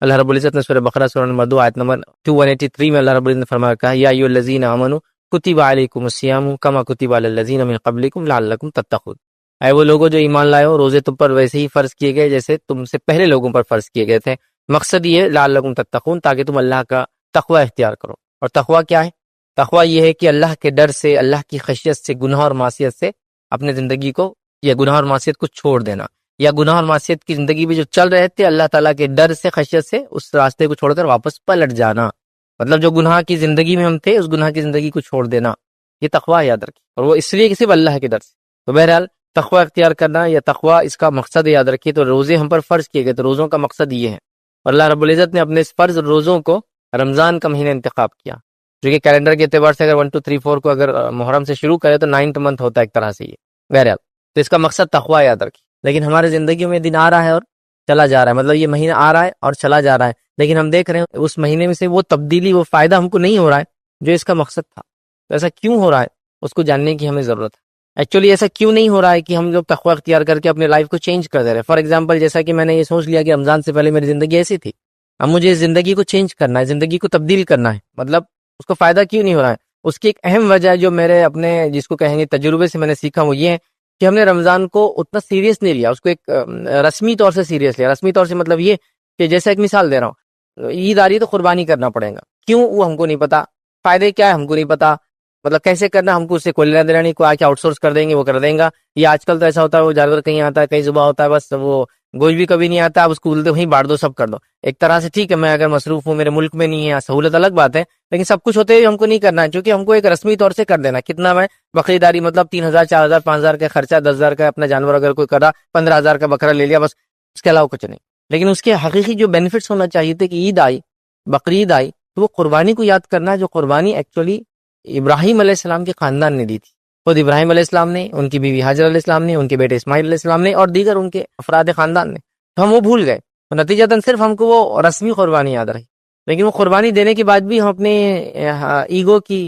اللہ رب العزت نے سورہ بقرہ سورہ نمبر 2 آیت نمبر 283 میں اللہ رب العزت نے فرمایا کہا یا ایھا الذین آمنوا کتب علیکم الصیام کما کتب علی الذین من قبلکم لعلکم تتقون، اے وہ لوگوں جو ایمان لائے ہو، روزے تم پر ویسے ہی فرض کیے گئے جیسے تم سے پہلے لوگوں پر فرض کیے گئے تھے۔ مقصد یہ ہے لعلکم تتقون، تاکہ تم اللہ کا تقوی اختیار کرو۔ اور تقوی کیا ہے؟ تقوی یہ ہے کہ اللہ کے ڈر سے، اللہ کی خشیت سے، گناہ اور معصیت سے اپنے زندگی کو یا گناہ اور معصیت کو چھوڑ دینا، یا گناہ اور معصیت کی زندگی میں جو چل رہے تھے اللہ تعالیٰ کے ڈر سے، خشیت سے اس راستے کو چھوڑ کر واپس پلٹ جانا، مطلب جو گناہ کی زندگی میں ہم تھے اس گناہ کی زندگی کو چھوڑ دینا، یہ تقوی یاد رکھیں۔ اور وہ اس لیے کہ صرف اللہ کے ڈر سے۔ تو بہرحال تقوی اختیار کرنا یا تقوی، اس کا مقصد یاد رکھیے۔ تو روزے ہم پر فرض کیے گئے، تو روزوں کا مقصد یہ ہے، اور اللہ رب العزت نے اپنے اس فرض روزوں کو رمضان کا مہینہ انتخاب کیا، جو کہ کیلنڈر کے اعتبار سے اگر 1 2 3 4 کو اگر محرم سے شروع کرے تو 9th منتھ ہوتا ہے ایک طرح سے یہ۔ بہرحال تو اس کا مقصد تقوی یاد رکھیے۔ لیکن ہمارے زندگیوں میں دن آ رہا ہے اور چلا جا رہا ہے، مطلب یہ مہینہ آ رہا ہے اور چلا جا رہا ہے، لیکن ہم دیکھ رہے ہیں اس مہینے میں سے وہ تبدیلی، وہ فائدہ ہم کو نہیں ہو رہا ہے جو اس کا مقصد تھا۔ تو ایسا کیوں ہو رہا ہے اس کو جاننے کی ہمیں ضرورت ہے۔ ایکچولی ایسا کیوں نہیں ہو رہا ہے کہ ہم لوگ تقوی اختیار کر کے اپنے لائف کو چینج کر دے رہے ہیں؟ فار ایگزامپل جیسا کہ میں نے یہ سوچ لیا کہ رمضان سے پہلے میری زندگی ایسی تھی، اب مجھے زندگی کو چینج کرنا ہے، زندگی کو تبدیل کرنا ہے، مطلب اس کو فائدہ کیوں نہیں ہو رہا ہے؟ اس کی ایک اہم وجہ ہے جو میرے اپنے جس کو کہیں گے تجربے سے میں نے سیکھا، وہ یہ ہے کہ ہم نے رمضان کو اتنا سیریس نہیں لیا، اس کو ایک رسمی طور سے سیریس لیا۔ رسمی طور سے مطلب یہ کہ جیسا ایک مثال دے رہا ہوں، عید آ رہی ہے تو قربانی کرنا پڑے گا، کیوں وہ ہم کو نہیں پتا، فائدے کیا ہے ہم کو نہیں پتا، مطلب کیسے کرنا ہم کو اس سے کوئی لینا دینا نہیں، کوئی آ کے آؤٹ سورس کر دیں گے وہ کر دیں گا، یا آج کل تو ایسا ہوتا ہے وہ جانور کہیں آتا ہے کہیں ذبح ہوتا ہے، بس وہ گوشت بھی کبھی نہیں آتا، اب اس کو بولتے وہیں بانٹ دو، سب کر دو۔ ایک طرح سے ٹھیک ہے، میں اگر مصروف ہوں، میرے ملک میں نہیں ہے، سہولت الگ بات ہے، لیکن سب کچھ ہوتے ہم کو نہیں کرنا ہے، کیونکہ ہم کو ایک رسمی طور سے کر دینا۔ کتنا میں بقریداری مطلب 3000 4000 5000 کا خرچہ، 10,000 کا اپنا جانور اگر کوئی کرا، 15,000 کا بکرا لے لیا، بس اس کے علاوہ کچھ نہیں۔ لیکن اس کے حقیقی جو بینیفٹس ہونا چاہیے تھے کہ عید آئی، بقرعید آئی، تو وہ قربانی کو یاد کرنا ہے، جو قربانی ایکچولی ابراہیم علیہ السلام کے خاندان نے دی تھی، خود ابراہیم علیہ السلام نے، ان کی بیوی حاجر علیہ السلام نے، ان کے بیٹے اسماعیل علیہ السلام نے، اور دیگر ان کے افراد خاندان نے۔ تو ہم وہ بھول گئے، نتیجتاً صرف ہم کو وہ رسمی قربانی یاد رہی، لیکن وہ قربانی دینے کے بعد بھی ہم اپنے ایگو کی،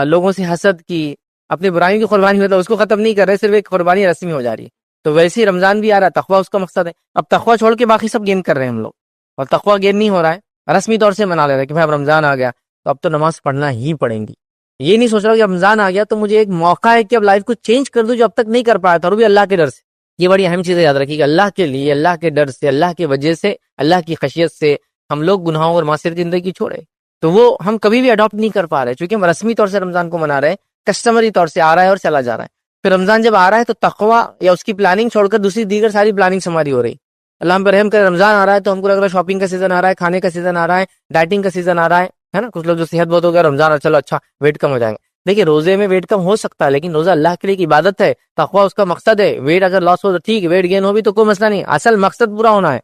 لوگوں سے حسد کی، اپنے برائیوں کی قربانی ہوتا ہے اس کو ختم نہیں کر رہے، صرف ایک قربانی رسمی ہو جا رہی ہے۔ تو ویسے ہی رمضان بھی آ رہا ہے، تقوی اس کا مقصد ہے۔ اب تقوی چھوڑ کے باقی سب گین کر رہے ہیں ہم لوگ، اور تقوی گین نہیں ہو رہا ہے، رسمی طور سے منا لے رہے ہیں کہ بھائی اب رمضان آ گیا تو اب تو نماز پڑھنا ہی پڑیں گی۔ یہ نہیں سوچ رہا کہ رمضان آ گیا تو مجھے ایک موقع ہے کہ اب لائف کو چینج کر دوں جو اب تک نہیں کر پایا تھا، اور بھی اللہ کے ڈر سے۔ یہ بڑی اہم چیز یاد رکھیے کہ اللہ کے لیے، اللہ کے ڈر سے، اللہ کی وجہ سے، اللہ کی خشیت سے ہم لوگ گناہوں اور معصیت کی زندگی چھوڑے، تو وہ ہم کبھی بھی اڈاپٹ نہیں کر پا رہے، چونکہ ہم رسمی طور سے رمضان کو منا رہے ہیں، کسٹمری طور سے آ رہا ہے اور چلا جا رہا ہے۔ پھر رمضان جب آ رہا ہے تو تقوی یا اس کی پلاننگ چھوڑ کر دوسری دیگر ساری پلاننگ ہماری ہو رہی۔ اللہ ہم پر رحم کرے، رمضان آ رہا ہے تو ہم کو لگ رہا ہے شاپنگ کا سیزن آ رہا ہے، کھانے کا سیزن آ رہا ہے، ڈائٹنگ کا سیزن آ رہا ہے نا۔ کچھ لوگ جو صحت بہت ہو گیا رمضان، چلو اچھا ویٹ کم ہو جائے گا۔ دیکھیے روزے میں ویٹ کم ہو سکتا ہے، لیکن روزہ اللہ کے لیے ایک عبادت ہے، تقوی اس کا مقصد ہے۔ ویٹ اگر لاس ہو تو ٹھیک ہے، ویٹ گین ہو بھی تو کوئی مسئلہ نہیں، اصل مقصد پورا ہونا ہے۔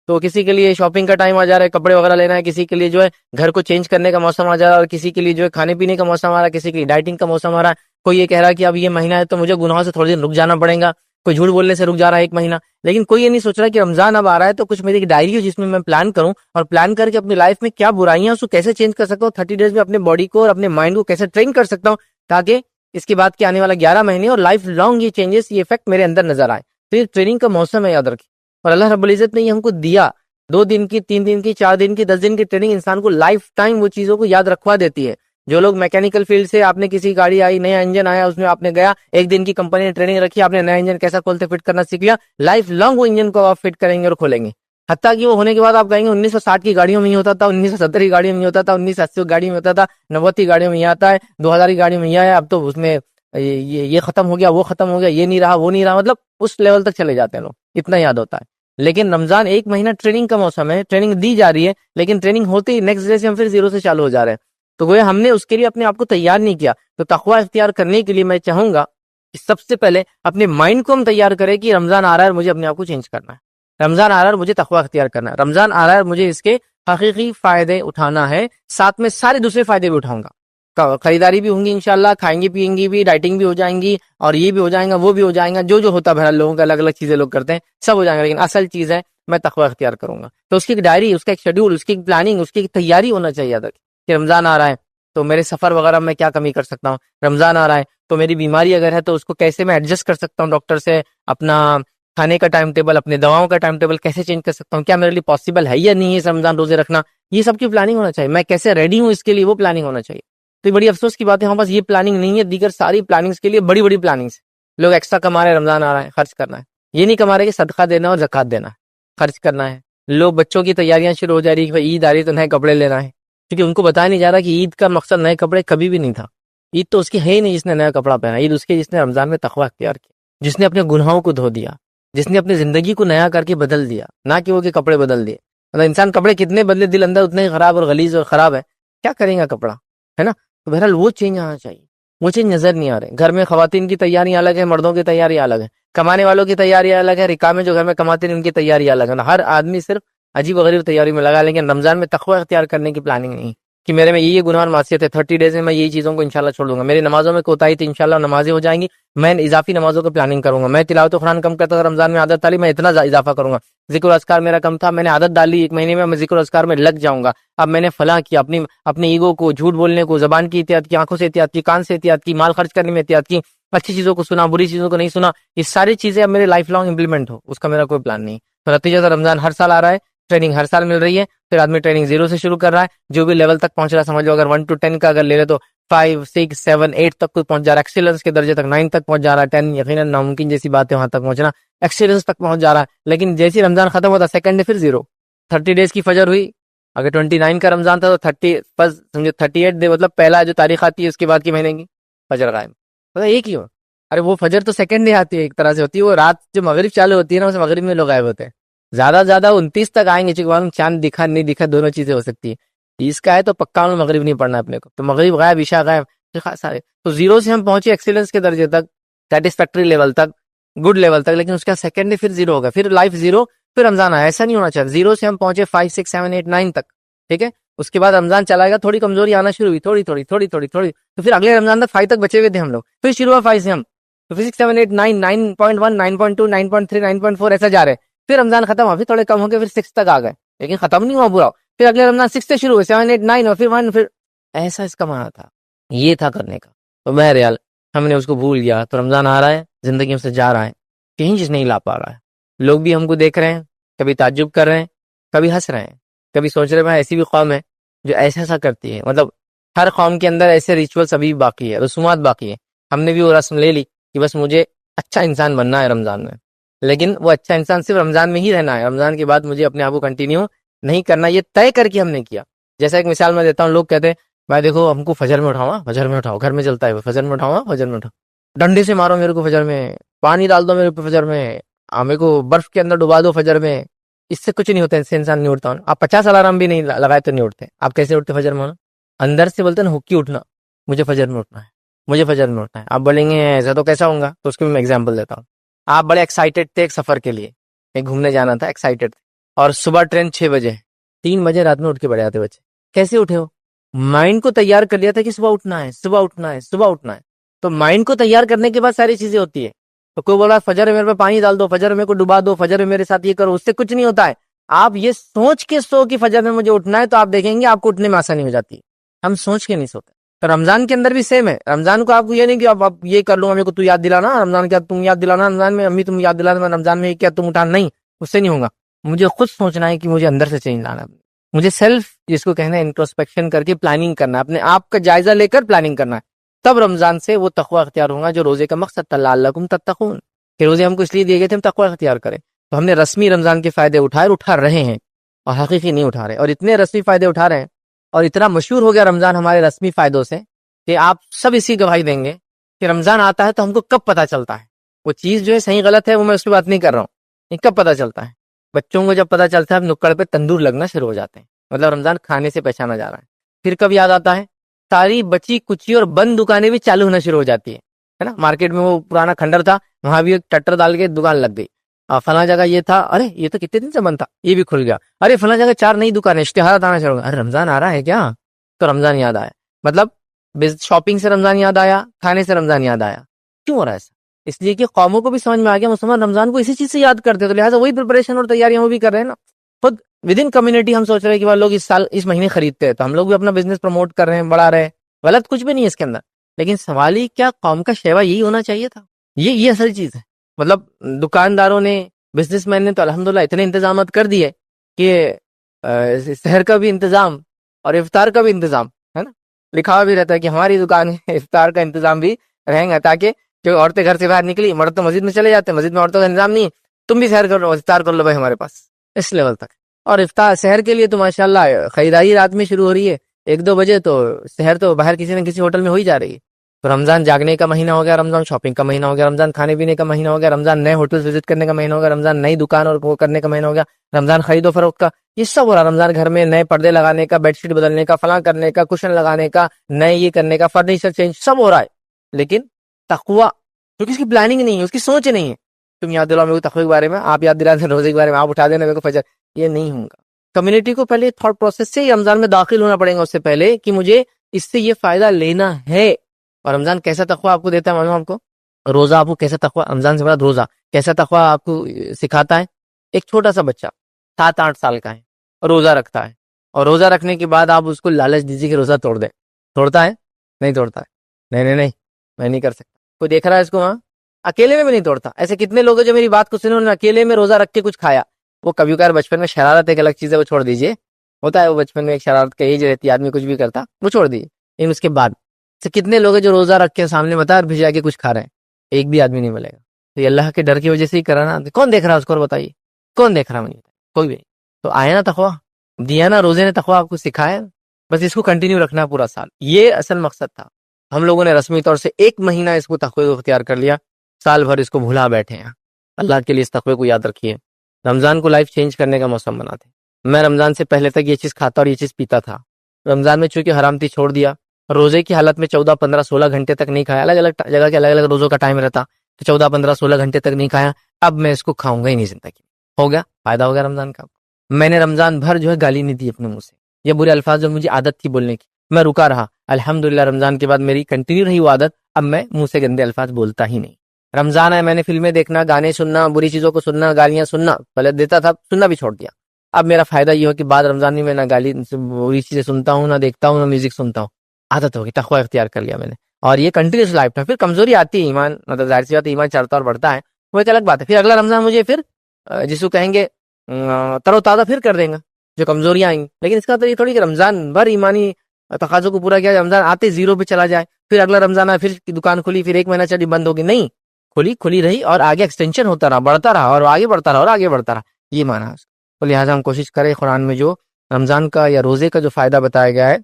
تو کسی کے لیے شاپنگ کا ٹائم آ جا رہا ہے، کپڑے وغیرہ لینا ہے، کسی کے لیے جو ہے گھر کو چینج کرنے کا موسم آ جا رہا ہے، اور کسی کے لیے جو ہے کھانے پینے کا موسم آ رہا ہے، کسی کے لیے ڈائٹنگ کا موسم آ رہا ہے۔ کوئی یہ کہہ رہا ہے کہ اب یہ مہینہ ہے تو مجھے گناہوں سے تھوڑے دن رک جانا پڑے گا، کوئی جھوٹ بولنے سے رک جا رہا ہے 1 مہینہ، لیکن کوئی یہ نہیں سوچ رہا کہ رمضان اب آ رہا ہے تو کچھ میری ایک ڈائری ہو جس میں میں پلان کروں، اور پلان کر کے اپنی لائف میں کیا برائیاں اس کو کیسے چینج کر سکتا ہوں، 30 ڈیز میں اپنے باڈی کو اور اپنے مائنڈ کو کیسے ٹرین کر سکتا ہوں، تاکہ اس کے بعد کے آنے والا 11 مہینے اور لائف لانگ یہ چینجز، یہ افیکٹ میرے اندر نظر آئے۔ تو یہ ٹریننگ کا موسم ہے، یاد رکھیں۔ اور اللہ رب العزت نے یہ ہم کو دیا، 2 دن کی، 3 دن کی، 4 دن کی، 10 دن کی ٹریننگ انسان کو لائف ٹائم وہ چیزوں کو یاد رکھوا دیتی ہے۔ جو لوگ میکینیکل فیلڈ سے، آپ نے کسی گاڑی آئی، نیا انجن آیا، اس میں آپ نے گیا، 1 دن کی کمپنی نے ٹریننگ رکھی، آپ نے نیا انجن کیسا کھولتے فٹ کرنا سیکھ لیا، لائف لانگ وہ انجن کو آپ فٹ کریں گے اور کھولیں گے، حتیٰ کہ وہ ہونے کے بعد آپ کہیں گے 1960 کی گاڑیوں میں ہی ہوتا تھا، 1970 کی گاڑیوں میں ہی ہوتا تھا، 1980 کی گاڑی میں ہوتا تھا، 90 کی گاڑیوں میں یہ آتا ہے، 2000 کی گاڑیوں میں یہ آیا، اب تو اس میں یہ ختم ہو گیا، وہ ختم ہو گیا، یہ نہیں رہا، وہ نہیں رہا، مطلب اس لیول تک چلے جاتے ہیں لوگ، اتنا یاد ہوتا ہے۔ لیکن رمضان 1 مہینہ ٹریننگ کا موسم ہے، ٹریننگ دی جا رہی ہے، لیکن ٹریننگ ہوتے ہی نیکسٹ ڈے سے ہم پھر 0 سے چالو ہو جا رہے ہیں۔ تو وہ ہم نے اس کے لیے اپنے آپ کو تیار نہیں کیا۔ تو تقوی اختیار کرنے کے لیے میں چاہوں گا کہ سب سے پہلے اپنے مائنڈ کو ہم تیار کریں کہ رمضان آ رہا ہے اور مجھے اپنے آپ کو چینج کرنا ہے، رمضان آ رہا ہے اور مجھے تقوی اختیار کرنا ہے، رمضان آ رہا ہے اور مجھے اس کے حقیقی فائدے اٹھانا ہے، ساتھ میں سارے دوسرے فائدے بھی اٹھاؤں گا، خریداری بھی ہوں گی انشاءاللہ، کھائیں گی پیئیں گی بھی، ڈائٹنگ بھی ہو جائیں گی، اور یہ بھی ہو جائیں گا، وہ بھی ہو جائیں گا، جو ہوتا ہے بہرحال لوگوں کا الگ الگ چیزیں لوگ کرتے ہیں، سب ہو جائیں گا، لیکن اصل چیز ہے میں تقوی اختیار کروں گا۔ تو اس کی ایک ڈائری، اس کا ایک شیڈول، اس کی ایک پلاننگ، اس کی ایک تیاری ہونا چاہیے تک کہ رمضان آ رہا ہے تو میرے سفر وغیرہ میں کیا کمی کر سکتا ہوں، رمضان آ رہا ہے تو میری بیماری اگر ہے تو اس کو کیسے میں ایڈجسٹ کر سکتا ہوں ڈاکٹر سے، اپنا کھانے کا ٹائم ٹیبل، اپنے دواؤں کا ٹائم ٹیبل کیسے چینج کر سکتا ہوں، کیا میرے لیے پاسبل ہے یا نہیں ہے اس رمضان روزے رکھنا، یہ سب کی پلاننگ ہونا چاہیے. میں کیسے ریڈی ہوں اس کے لیے، وہ پلاننگ ہونا چاہیے. تو یہ بڑی افسوس کی بات ہے، ہمارے پاس یہ پلاننگ نہیں ہے. دیگر ساری پلاننگس کے لیے بڑی بڑی پلاننگس، لوگ ایکسٹرا کما رہے ہیں، رمضان آ رہا ہے خرچ کرنا ہے. یہ نہیں کما رہے کہ صدقہ دینا اور زکات دینا ہے، خرچ کرنا ہے. لوگ بچوں کی تیاریاں شروع ہو جا رہی ہے کہ عید آ رہی تو نئے کپڑے لینا ہے، کیونکہ ان کو بتایا نہیں جا رہا کہ عید کا مقصد نئے کپڑے کبھی بھی نہیں تھا. عید تو اس کی ہے ہی نہیں جس نے نیا کپڑا پہنا. عید اس کے جس نے رمضان میں تقویٰ اختیار کیا، جس نے اپنے گناہوں کو دھو دیا، جس نے اپنی زندگی کو نیا کر کے بدل دیا، نہ کہ وہ کہ کپڑے بدل دیے. مطلب انسان کپڑے کتنے بدلے، دل اندر اتنے ہی خراب اور غلیظ اور خراب ہے، کیا کریں گا کپڑا، ہے نا. تو بہرحال وہ چینج آنا چاہیے. وہ چینج نظر نہیں آ رہے. گھر میں خواتین کی تیاریاں الگ ہے، مردوں کی تیاری الگ ہے، کمانے والوں کی تیاری الگ ہے، رکا میں جو گھر میں کماتے ہیں ان کی تیاری الگ ہے. ہر آدمی صرف عجیب و غریب تیاری میں لگا، لیکن رمضان میں تقویٰ اختیار کرنے کی پلاننگ نہیں کہ میرے میں یہ گناہ اور معصیت ہے، 30 ڈیز میں میں یہی چیزوں کو انشاءاللہ چھوڑ دوں گا. میری نمازوں میں کوتاہی تھی، انشاءاللہ نمازیں ہو جائیں گی، میں اضافی نمازوں کو پلاننگ کروں گا. میں تلاوت قرآن کم کرتا تھا رمضان میں، عادت ڈالی میں اتنا اضافہ کروں گا. ذکر و اذکار میرا کم تھا، میں نے عادت ڈالی 1 مہینے میں ذکر و اذکار میں لگ جاؤں گا. اب میں نے فلاں کیا، اپنی ایگو کو، جھوٹ بولنے کو، زبان کی احتیاط کی، آنکھوں سے احتیاط کی، کان سے احتیاط کی، مال خرچ کرنے میں احتیاط کی، اچھی چیزوں کو سنا، بری چیزوں کو نہیں سنا. یہ ساری چیزیں اب میرے لائف لانگ امپلیمنٹ ہو، اس کا میرا کوئی پلان نہیں. تو نتیجہ سے رمضان ہر سال آ رہا ہے، ٹریننگ ہر سال مل رہی ہے. پھر آدمی ٹریننگ 0 سے شروع کر رہا ہے، جو بھی لیول تک پہنچ رہا ہے، سمجھ لو اگر 1 to 10 کا اگر لے لے تو 5 6 7 8 تک کوئی پہنچ جا رہا ہے، ایکسیلنس کے درجے تک 9 تک پہنچ جا رہا ہے. 10 یقیناً ناممکن جیسی بات ہے وہاں تک پہنچنا، ایکسیلنس تک پہنچ جا رہا ہے. لیکن جیسی رمضان ختم ہوتا سیکنڈ ڈے پھر 0. 30 ڈیز کی فجر ہوئی، اگر 29 کا رمضان تھا تو 38 ڈے مطلب پہلا جو تاریخ آتی ہے اس کے بعد کی مہینے کی فجر غائب. پتہ ایک ہی ہو، ارے وہ فجر تو سیکنڈ ڈے آتی ہے، ایک طرح سے ہوتی ہے، وہ رات جو مغرب چالو ہوتی ہے نا، اس مغرب میں لوگ غائب ہوتے ہیں. زیادہ سے زیادہ 29 تک آئیں گے، چونکہ معلوم چاند دکھا نہیں دکھا دونوں چیزیں ہو سکتی ہے. 30 کا ہے تو پکا مغرب نہیں پڑھنا اپنے کو، تو مغرب غائب، عشاء غائب، سارے. تو 0 سے ہم پہنچے ایکسیلنس کے درجے تک، سیٹسفیکٹری لیول تک، گڈ لیول تک، لیکن اس کا سیکنڈ ڈے پھر 0 ہوگا، پھر لائف 0، پھر رمضان آیا. ایسا نہیں ہونا چاہیے. 0 سے ہم پہنچے 5 6 7 8 9 تک، ٹھیک ہے. اس کے بعد رمضان چلا گا، تھوڑی کمزوری آنا شروع ہوئی، تھوڑی تھوڑی تھوڑی تھوڑی تھوڑی، تو پھر اگلے رمضان تک 5 تک بچے ہوئے تھے ہم لوگ. پھر شروع ہوا 5 سے ہم، تو 6 7 8 9 9.1 9.2 9.3 9.4 ایسا جا رہے. پھر رمضان ختم ہوا، پھر تھوڑے کم ہو گئے، پھر 6 تک آ گئے، لیکن ختم نہیں ہوا پورا. پھر اگلے رمضان 6 سے شروع ہوئے، 7 8 9 اور پھر 1، پھر ایسا اس کا معنی تھا، یہ تھا کرنے کا. تو بہرحال ہم نے اس کو بھول گیا. تو رمضان آ رہا ہے، زندگی میں سے جا رہا ہے، چینج نہیں لا پا رہا ہے. لوگ بھی ہم کو دیکھ رہے ہیں، کبھی تعجب کر رہے ہیں، کبھی ہنس رہے ہیں، کبھی سوچ رہے ہیں ایسی بھی قوم ہے جو ایسا کرتی ہے. مطلب ہر قوم کے اندر ایسے ریچولس ابھی باقی ہے، رسومات باقی ہے. ہم نے بھی وہ رسم لے لی کہ بس مجھے اچھا انسان بننا ہے رمضان میں، لیکن وہ اچھا انسان صرف رمضان میں ہی رہنا ہے، رمضان کے بعد مجھے اپنے آپ کو کنٹینیو نہیں کرنا. یہ طے کر کے ہم نے کیا. جیسا ایک مثال میں دیتا ہوں، لوگ کہتے ہیں بھائی دیکھو ہم کو فجر میں اٹھاؤ، فجر میں اٹھاؤ، گھر میں چلتا ہے فجر میں اٹھاؤ، فجر میں اٹھاؤ، ڈنڈے سے مارو میرے کو فجر میں، پانی ڈال دو میرے کو فجر میں، میرے کو برف کے اندر ڈبا دو فجر میں. اس سے کچھ نہیں ہوتا، اس سے انسان نہیں اٹھتا. آپ 50 الارم بھی نہیں لگائے تو نہیں اٹھتے. آپ کیسے اٹھتے فجر میں؟ اندر سے بولتے ہیں نا، حکی اٹھنا، مجھے فجر میں اٹھنا ہے، مجھے فجر میں اٹھنا ہے. آپ بولیں گے ایسا تو کیسا ہوں گا، تو اس کی میں ایگزامپل دیتا ہوں. آپ بڑے ایکسائٹیڈ تھے ایک سفر کے لیے، ایک گھومنے جانا تھا، ایکسائٹیڈ تھے، اور صبح ٹرین 6 بجے، 3 بجے رات میں اٹھ کے بیٹھ جاتے بچے. کیسے اٹھے ہو؟ مائنڈ کو تیار کر لیا تھا کہ صبح اٹھنا ہے، صبح اٹھنا ہے، صبح اٹھنا ہے. تو مائنڈ کو تیار کرنے کے بعد ساری چیزیں ہوتی ہے. تو کوئی بول رہا ہے فجر میرے پہ پانی ڈال دو، فجر میں کو ڈبا دو، فجر میرے ساتھ یہ کرو، اس سے کچھ نہیں ہوتا ہے. آپ یہ سوچ کے سو کہ فجر میں مجھے اٹھنا ہے، تو آپ دیکھیں گے آپ کو اٹھنے میں آسانی ہو جاتی ہے. ہم سوچ کے نہیں سوتے. تو رمضان کے اندر بھی سیم ہے. رمضان کو آپ کو یہ نہیں کہ آپ یہ کر لوں، میرے کو تو یاد دلانا رمضان کیا، تم یاد دلانا رمضان میں، امی تم یاد دلانا رمضان میں، کیا تم اٹھانا، نہیں، اس سے نہیں ہوگا. مجھے خود سوچنا ہے کہ مجھے اندر سے چینج لانا ہے. مجھے سیلف جس کو کہنا ہے انٹروسپیکشن کر کے پلاننگ کرنا ہے، اپنے آپ کا جائزہ لے کر پلاننگ کرنا ہے. تب رمضان سے وہ تقوی اختیار ہوگا جو روزے کا مقصد تھا، لعلکم تتقون، کہ روزے ہم کو اس لیے دیے گئے تھے ہم تقوی اختیار کریں. تو ہم نے رسمی رمضان کے فائدے اٹھائے اور اٹھا رہے ہیں، اور حقیقی نہیں اٹھا رہے. اور اتنے رسمی فائدے اٹھا رہے ہیں، اور اتنا مشہور ہو گیا رمضان ہمارے رسمی فائدوں سے کہ آپ سب اسی گواہی دیں گے کہ رمضان آتا ہے تو ہم کو کب پتہ چلتا ہے وہ چیز جو ہے صحیح غلط ہے. وہ میں اس کی بات نہیں کر رہا ہوں، یہ کب پتہ چلتا ہے؟ بچوں کو جب پتہ چلتا ہے نکڑ پہ تندور لگنا شروع ہو جاتے ہیں، مطلب رمضان کھانے سے پہچانا جا رہا ہے. پھر کب یاد آتا ہے؟ ساری بچی کچی اور بند دکانیں بھی چالو ہونا شروع ہو جاتی ہے نا. مارکیٹ میں وہ پرانا کھنڈر تھا، وہاں بھی ایک ٹٹر ڈال کے دکان لگ گئی. فلاں جگہ یہ تھا، ارے یہ تو کتنے دن سے بند تھا، یہ بھی کھل گیا. ارے فلاں جگہ 4 نئی دکانیں، اشتہارات آنا شروع ہو گیا. ارے رمضان آ رہا ہے کیا؟ تو رمضان یاد آیا. مطلب شاپنگ سے رمضان یاد آیا، کھانے سے رمضان یاد آیا. کیوں ہو رہا ہے ایسا؟ اس لیے کہ قوموں کو بھی سمجھ میں آ گیا مسلمان رمضان کو اسی چیز سے یاد کرتے ہیں، تو لہٰذا وہی پریپریشن اور تیاریاں وہ بھی کر رہے ہیں نا. خود ود ان کمیونٹی ہم سوچ رہے ہیں کہ لوگ اس سال اس مہینے خریدتے ہیں، تو ہم لوگ بھی اپنا بزنس پروموٹ کر رہے ہیں، بڑھا رہے ہیں. غلط کچھ بھی نہیں ہے اس کے اندر، لیکن سوال ہی کیا قوم کا شیوا یہی ہونا چاہیے تھا؟ یہ اصل چیز ہے. مطلب دکانداروں نے بزنس مین نے تو الحمدللہ اتنے انتظامات کر دیے کہ سحر کا بھی انتظام اور افطار کا بھی انتظام ہے نا، لکھا ہوا بھی رہتا ہے کہ ہماری دکان ہے افطار کا انتظام بھی رہیں گا، تاکہ جو عورتیں گھر سے باہر نکلی، مرد تو مسجد میں چلے جاتے ہیں، مسجد میں عورتوں کا انتظام نہیں ہے، تم بھی سحر کر لو، افطار کر لو بھائی ہمارے پاس، اس لیول تک۔ اور افطار سحر کے لیے تو ماشاءاللہ خریداری رات میں شروع ہو رہی ہے، 1-2 بجے تو سحر تو باہر کسی نہ کسی ہوٹل میں ہو ہی جا رہی ہے۔ تو رمضان جاگنے کا مہینہ ہو گیا، رمضان شاپنگ کا مہینہ ہو گیا، رمضان کھانے پینے کا مہینہ ہو گیا، رمضان نئے ہوٹل وزٹ کرنے کا مہینہ ہو گیا، رمضان نئی دکان اور وہ کرنے کا مہینہ ہو گیا، رمضان خرید و فروخت کا، یہ سب ہو رہا ہے۔ رمضان گھر میں نئے پردے لگانے کا، بیڈ شیٹ بدلنے کا، فلاں کرنے کا، کشن لگانے کا، نئے یہ کرنے کا، فرنیچر چینج، سب ہو رہا ہے، لیکن تقوی کیونکہ اس کی پلاننگ نہیں ہے، اس کی سوچ نہیں ہے۔ تم یاد دلاؤ میرے کو تقوی کے بارے میں، آپ یاد دلا دیں روزے کے بارے میں، آپ اٹھا دینا میرے کو فجر، یہ نہیں ہوگا۔ کمیونٹی کو پہلے تھاٹ پروسیس سے رمضان میں داخل ہونا پڑے گا اس سے پہلے، کہ مجھے اس سے یہ فائدہ لینا ہے۔ اور رمضان کیسا تقوی آپ کو دیتا ہے معلوم آپ کو؟ روزہ آپ کو کیسا تقوی، رمضان سے بعد روزہ کیسا تقوی آپ کو سکھاتا ہے؟ ایک چھوٹا سا بچہ 7-8 سال کا ہے، روزہ رکھتا ہے، اور روزہ رکھنے کے بعد آپ اس کو لالچ دیجیے کہ روزہ توڑ دے، توڑتا ہے؟ نہیں توڑتا ہے، نہیں میں نہیں کر سکتا۔ کوئی دیکھ رہا ہے اس کو؟ ہاں، اکیلے میں بھی نہیں توڑتا۔ ایسے کتنے لوگ ہیں جو میری بات کو سنے، انہوں نے اکیلے میں روزہ رکھ کے کچھ کھایا، وہ کبھی کبھار بچپن میں شرارت ایک الگ چیز ہے، وہ چھوڑ دیجیے، ہوتا ہے وہ بچپن میں ایک شرارت کا ایج رہتی ہے، آدمی کچھ بھی کرتا، وہ چھوڑ دیجیے، لیکن اس کے بعد سے کتنے لوگ ہیں جو روزہ رکھ کے سامنے بتا اور بھجا کے کچھ کھا رہے ہیں، ایک بھی آدمی نہیں ملے گا۔ تو یہ اللہ کے ڈر کی وجہ سے ہی کرا نا، کون دیکھ رہا ہے اس کو؟ اور بتائیے کون دیکھ رہا؟ مجھے کوئی بھی نہیں۔ تو آیا نا تقویٰ، دیا نا روزے نے تقویٰ آپ کو سکھایا، بس اس کو کنٹینیو رکھنا پورا سال، یہ اصل مقصد تھا۔ ہم لوگوں نے رسمی طور سے 1 مہینہ اس کو تقوی کو اختیار کر لیا، سال بھر اس کو بھلا بیٹھے ہیں۔ اللہ کے لیے اس تقوی کو یاد رکھیے، رمضان کو لائف چینج کرنے کا موسم بناتے۔ میں رمضان سے پہلے تک یہ چیز کھاتا اور یہ چیز پیتا تھا، رمضان میں چونکہ حرام تھی چھوڑ دیا، روزے کی حالت میں 14 15 16 گھنٹے تک نہیں کھایا، الگ الگ جگہ کے الگ الگ روزوں کا ٹائم رہتا، تو 14 15 16 گھنٹے تک نہیں کھایا، اب میں اس کو کھاؤں گا ہی نہیں زندگی میں۔ ہو گیا فائدہ، ہو گیا رمضان کا۔ میں نے رمضان بھر جو ہے گالی نہیں دی اپنے منہ سے، یہ برے الفاظ جو مجھے عادت تھی بولنے کی، میں رکا رہا، الحمدللہ رمضان کے بعد میری کنٹینیو رہی وہ عادت، اب میں منہ سے گندے الفاظ بولتا ہی نہیں۔ رمضان ہے، میں نے فلمیں دیکھنا، گانے سننا، بری چیزوں کو سننا، گالیاں سننا پہلے دیتا تھا، سننا بھی چھوڑ دیا۔ اب میرا فائدہ یہ ہو کہ بعد رمضان میں نہ گالی بری چیزیں سنتا ہوں، نہ دیکھتا ہوں، نہ میوزک سنتا ہوں، عادت ہوگی، تقوی اختیار کر لیا میں نے، اور یہ کنٹینیوس لائف تھا۔ پھر کمزوری آتی ہے، ایمان مطلب ظاہر سی بات ہے، ایمان چڑھتا اور بڑھتا ہے، وہ ایک الگ بات ہے۔ پھر اگلا رمضان مجھے پھر جس کو کہیں گے تر و تازہ پھر کر دیں گا جو کمزوریاں آئیں گی، لیکن اس کا تو یہ تھوڑی کہ رمضان بھر ایمانی تقاضوں کو پورا کیا، رمضان آتے 0 پہ چلا جائے، پھر اگلا رمضان آئے پھر دکان کھلی، پھر 1 مہینہ چلی بند ہوگی، نہیں، کھلی رہی اور آگے ایکسٹینشن ہوتا رہا، بڑھتا رہا اور آگے بڑھتا رہا اور آگے بڑھتا رہا، یہ معنی ہے اس کا۔ تو لہٰذا ہم کوشش کریں قرآن میں جو رمضان کا یا روزے کا جو فائدہ بتایا گیا ہے،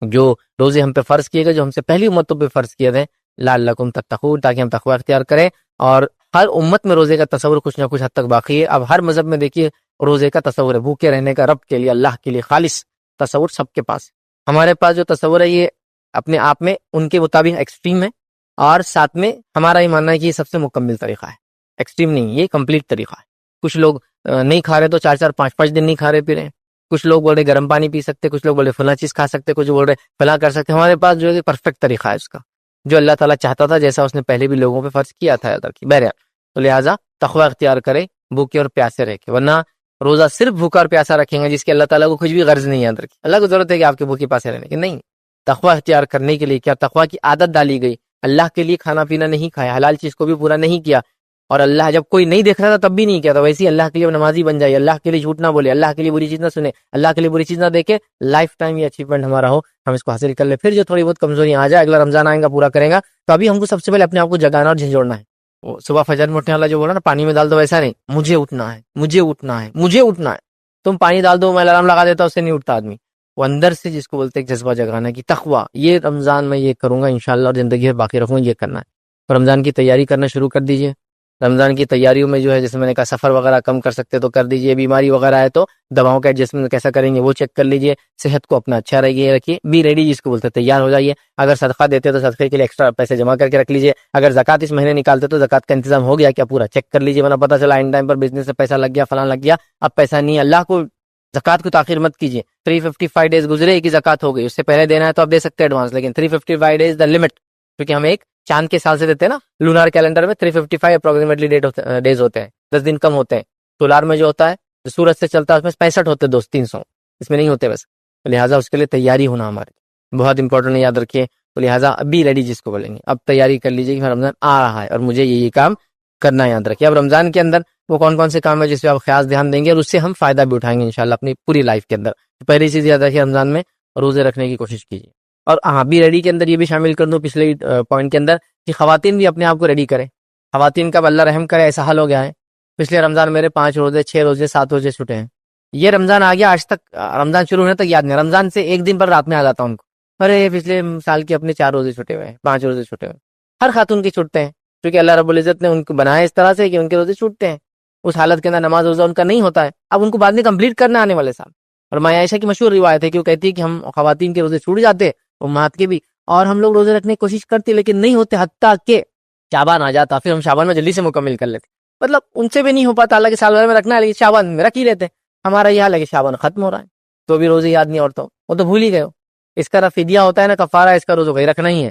جو روزے ہم پہ فرض کیے گئے، جو ہم سے پہلی امتوں پہ فرض کیے گئے، لعلکم تتقون، تاکہ ہم تقوی اختیار کریں۔ اور ہر امت میں روزے کا تصور کچھ نہ کچھ حد تک باقی ہے۔ اب ہر مذہب میں دیکھیے روزے کا تصور ہے، بھوکے رہنے کا، رب کے لیے، اللہ کے لیے خالص تصور سب کے پاس ہے۔ ہمارے پاس جو تصور ہے یہ اپنے آپ میں ان کے مطابق ایکسٹریم ہے، اور ساتھ میں ہمارا یہ ماننا ہے کہ یہ سب سے مکمل طریقہ ہے، ایکسٹریم نہیں، یہ کمپلیٹ طریقہ ہے۔ کچھ لوگ نہیں کھا رہے تو 4 5 دن نہیں کھا رہے پی رہے ہیں، کچھ لوگ بول رہے گرم پانی پی سکتے، کچھ لوگ بولے فلاں چیز کھا سکتے، کچھ بول رہے فلاں کر سکتے۔ ہمارے پاس جو ہے پرفیکٹ طریقہ ہے اس کا، جو اللہ تعالیٰ چاہتا تھا، جیسا اس نے پہلے بھی لوگوں پہ فرض کیا تھا ادھر کی بہرحال۔ تو لہٰذا تقوی اختیار کرے، بھوکے اور پیاسے رہ کے، ورنہ روزہ صرف بھوکا اور پیاسا رکھیں گے جس کے اللہ تعالیٰ کو کچھ بھی غرض نہیں ہے اندر کی، اللہ کو ضرورت ہے کہ آپ کے بھوکے پیاسے رہنے کی، نہیں، تقوی اختیار کرنے کے لیے کیا تقوی کی عادت ڈالی گئی، اللہ کے لیے کھانا پینا نہیں کھایا، حلال چیز کو بھی پورا نہیں کیا، اور اللہ جب کوئی نہیں دیکھ رہا تھا تب بھی نہیں کیا تھا، ویسے ہی اللہ کے لیے نمازی بن جائے، اللہ کے لیے جھوٹ نہ بولے، اللہ کے لیے بری چیز نہ سنے، اللہ کے لیے بری چیز نہ دیکھے، لائف ٹائم یہ اچیومنٹ ہمارا ہو، ہم اس کو حاصل کر لیں۔ پھر جو تھوڑی بہت کمزوریاں آ جائے، اگلا رمضان آئے گا پورا کریں گا، تو ابھی ہم کو سب سے پہلے اپنے آپ کو جگانا اور جھنجھوڑنا ہے۔ وہ صبح فجر میں اٹھنے والا جو بولا نا پانی میں ڈال دو، ویسا نہیں، مجھے اٹھنا ہے، مجھے اٹھنا ہے، مجھے اٹھنا ہے۔ تم پانی ڈال دو، میں الارم لگا دیتا، اس سے نہیں اٹھتا آدمی، وہ اندر سے جس کو بولتے ہیں جذبہ جگانا کی تقوی، یہ رمضان میں یہ کروں گا انشاءاللہ، اور زندگی میں باقی رکھوں گا، یہ کرنا ہے۔ رمضان کی تیاری کرنا شروع کر دیجئے۔ رمضان کی تیاریوں میں جو ہے جیسے میں نے کہا سفر وغیرہ کم کر سکتے تو کر دیجئے، بیماری وغیرہ ہے تو دواؤں کا ایڈجسٹمنٹ کیسا کریں گے وہ چیک کر لیجئے، صحت کو اپنا اچھا رکھیے، بی ریڈی جس کو بولتے ہیں، تیار ہو جائیے۔ اگر صدقہ دیتے تو صدقے کے لیے ایکسٹرا پیسے جمع کر کے رکھ لیجئے، اگر زکوٰۃ اس مہینے نکالتے تو زکوٰۃ کا انتظام ہو گیا کیا پورا چیک کر لیجئے، ورنہ پتہ چلا ان ٹائم پر بزنس سے پیسہ لگ گیا، فلاں لگ گیا، اب پیسہ نہیں ہے۔ اللہ کو زکوٰۃ کو تاخیر مت کیجیے، 355 ڈیز گزرے کہ زکوٰۃ ہو گئی، اس سے پہلے دینا ہے تو آپ دے سکتے ہیں ایڈوانس، لیکن 355 ڈیز دا لمٹ، کیونکہ ہم ایک چاند کے سال سے دیتے ہیں نا، لونار کیلنڈر میں 355 اپروکسیمیٹلی ڈیز ہوتے ہیں، 10 دن کم ہوتے ہیں، سولار میں جو ہوتا ہے جو سورج سے چلتا ہے اس میں 65 ہوتے ہیں، 300 اس میں نہیں ہوتے بس، لہٰذا اس کے لیے تیاری ہونا ہمارے بہت امپورٹنٹ ہے، یاد رکھیے۔ تو لہٰذا ابھی ریڈی جس کو بولیں گے، اب تیاری کر لیجیے کہ رمضان آ رہا ہے اور مجھے یہ کام کرنا یاد رکھیے. اب رمضان کے اندر وہ کون کون سے کام ہے جس پہ آپ خاص دھیان دیں گے اور اس سے ہم فائدہ بھی اٹھائیں گے انشاءاللہ اپنی پوری لائف کے اندر. پہلی چیز یاد رکھیے رمضان میں روزے رکھنے کی کوشش کیجیے. اور ہاں بھی ریڈی کے اندر یہ بھی شامل کر دوں پچھلے پوائنٹ کے اندر کہ خواتین بھی اپنے آپ کو ریڈی کریں. خواتین کا اللہ رحم کرے ایسا حال ہو گیا ہے پچھلے رمضان میرے 5 روزے 6 روزے 7 روزے چھوٹے ہیں. یہ رمضان آ گیا آج تک رمضان شروع ہونے تک یاد نہیں. رمضان سے ایک دن پر رات میں آ جاتا ہوں ان کو ارے پچھلے سال کے اپنے 4 روزے چھوٹے ہوئے ہیں 5 روزے چھوٹے ہوئے. ہر خاتون کی چھوٹتے ہیں کیونکہ اللہ رب العزت نے ان کو بنایا اس طرح سے کہ ان کے روزے چھوٹتے ہیں. اس حالت کے اندر نماز روزہ ان کا نہیں ہوتا ہے. اب ان کو بعد میں کمپلیٹ کرنا آنے والے سال. اور ماں عائشہ کی مشہور روایت ہے کہ وہ کہتی ہے کہ ہم خواتین کے روزے چھوٹ جاتے امہات کے بھی اور ہم لوگ روزے رکھنے کی کوشش کرتے لیکن نہیں ہوتے حتیٰ کہ شعبان آ جاتا پھر ہم شعبان میں جلدی سے مکمل کر لیتے. مطلب ان سے بھی نہیں ہو پاتا اللہ کے سال بھر میں رکھنا ہے لیکن شعبان میں رکھ ہی لیتے. ہمارا یہ حال ہے کہ شعبان ختم ہو رہا ہے تو بھی روزے یاد نہیں. عورتوں وہ تو بھول ہی گئے ہو. اس کا فدیہ ہوتا ہے نا کفارہ اس کا روزوں کا ہی رکھنا ہی ہے.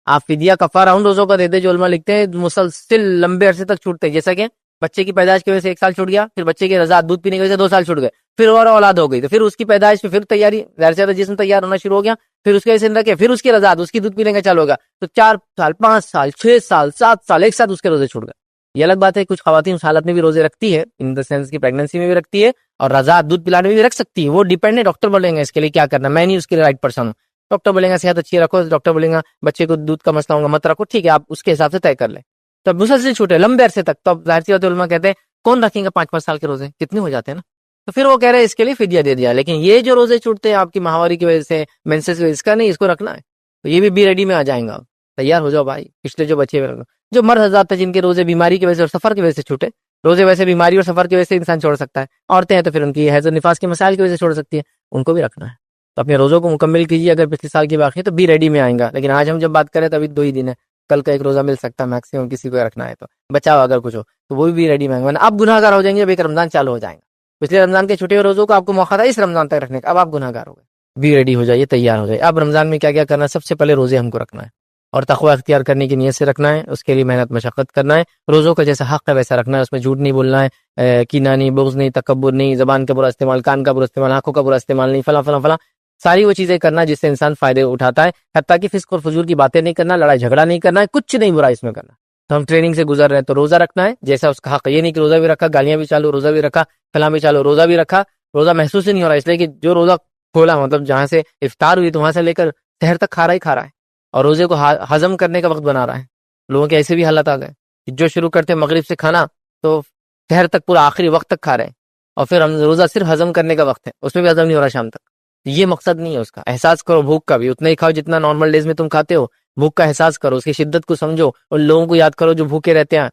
آپ فدیہ کفارہ ان روزوں کا دیتے جو علماء لکھتے ہیں مسلسل لمبے عرصے تک چھوٹتے ہیں. جیسا کہ بچے کی پیدائش کی وجہ سے 1 سال چھوٹ گیا پھر بچے کی رضاعت دودھ پینے کی وجہ سے 2 سال چھوٹ گئے پھر اور اولاد ہو گئی تو پھر اس کی پیدائش پہ پھر تیاری ظاہر سے جسم تیار ہونا شروع ہو گیا پھر اس کے وجہ سے رکھے پھر اس کی رضاعت اس کی دودھ پینے کا چالو ہوگا تو 4 سال 5 سال 6 سال 7 سال ایک ساتھ اس کے روزے چھوٹ گئے. یہ الگ بات ہے کچھ خواتین اس حالت میں بھی روزے رکھتی ہے ان دا سینس کی پریگننسی میں بھی رکھتی ہے اور رضاعت دودھ پلانے میں بھی رکھ سکتی ہے. وہ ڈیپینڈ ہے ڈاکٹر بولیں گے اس کے لیے کیا کرنا. میں نہیں اس کے لیے رائٹ پرسن ہوں. ڈاکٹر بولیں گا صحت اچھی رکھو ڈاکٹر بولیں گا بچے کو دودھ کا مسئلہ ہوگا مت رکھو ٹھیک ہے آپ اس کے حساب سے طے کر لیں. تو مسلسل چھوٹے لمبے عرصے تک تو ظاہر سی بات ہے علماء کہتے ہیں کون رکھیں گے 5 سال کے روزے کتنے ہو جاتے ہیں نا. تو پھر وہ کہہ رہے ہیں اس کے لیے فدیہ دے دیا. لیکن یہ جو روزے چھوٹتے ہیں آپ کی ماہواری کی وجہ سے مینسس کی وجہ سے اس کا نہیں اس کو رکھنا ہے تو یہ بھی ریڈی میں آ جائیں گا. تیار ہو جاؤ بھائی. پچھلے جو بچے جو مرد حضرات تھے جن کے روزے بیماری کی وجہ سے اور سفر کی وجہ سے چھوٹے. روزے ویسے بیماری اور سفر کی وجہ سے انسان چھوڑ سکتا ہے. عورتیں ہیں تو پھر ان کی حیض و نفاس کے مسائل کی وجہ سے چھوڑ سکتی ہیں ان کو بھی رکھنا ہے. تو اپنے روزوں کو مکمل کیجیے. اگر پچھلے سال کی باقی ہے تو بھی ریڈی میں آئیں گا. لیکن آج ہم جب بات کریں تو ابھی 2 ہی دن ہے. کل کا 1 روزہ مل سکتا ہے میکسیمم کسی کو رکھنا ہے تو بچاؤ اگر کچھ ہو تو وہ بھی ریڈی میں آئیں گے. اب گناہ گار ہو جائیں گے اب ایک رمضان چالو ہو جائیں گا. پچھلے رمضان کے چھوٹے ہوئے روزوں کو آپ کو موقع تھا اس رمضان تک رکھنے کا اب آپ گناہ گار ہو گئے. بھی ریڈی ہو جائیے تیار ہو جائیے. اب رمضان میں کیا کیا کرنا ہے سب سے پہلے روزے ہم کو رکھنا ہے اور تقوی اختیار کرنے کی نیت سے رکھنا ہے. اس کے لیے محنت مشقت کرنا ہے. روزوں کا جیسا حق ہے ویسا رکھنا ہے. اس میں جھوٹ نہیں بولنا ہے کینہ نہیں بغض نہیں تکبر نہیں زبان کا برا استعمال کان کا برا استعمال آنکھوں کا برا استعمال نہیں فلاں فلاں فلاں ساری وہ چیزیں کرنا جس سے انسان فائدے اٹھاتا ہے. حتیٰ کہ فسق اور فجور کی باتیں نہیں کرنا لڑائی جھگڑا نہیں کرنا ہے کچھ نہیں برا اس میں کرنا. تو ہم ٹریننگ سے گزر رہے ہیں تو روزہ رکھنا ہے جیسا اس کا حق. یہ نہیں کہ روزہ بھی رکھا گالیاں بھی چالو روزہ بھی رکھا فلاں بھی چالو روزہ بھی رکھا روزہ محسوس ہی نہیں ہو رہا اس لیے کہ جو روزہ کھولا مطلب جہاں سے افطار ہوئی تو وہاں سے لے کر سحر تک کھا رہا ہے اور روزے کو ہضم کرنے کا وقت بنا رہا ہے. لوگوں کے ایسے بھی حالت آ گئے جو شروع کرتے مغرب سے کھانا تو سحر تک پورا آخری وقت تک کھا رہے ہیں اور پھر روزہ صرف ہضم کرنے کا وقت ہے اس میں بھی ہضم نہیں ہو رہا شام تک. یہ مقصد نہیں ہے اس کا. احساس کرو بھوک کا بھی اتنا ہی کھاؤ جتنا نارمل ڈیز میں تم کھاتے ہو. بھوک کا احساس کرو اس کی شدت کو سمجھو اور لوگوں کو یاد کرو جو بھوکے رہتے ہیں.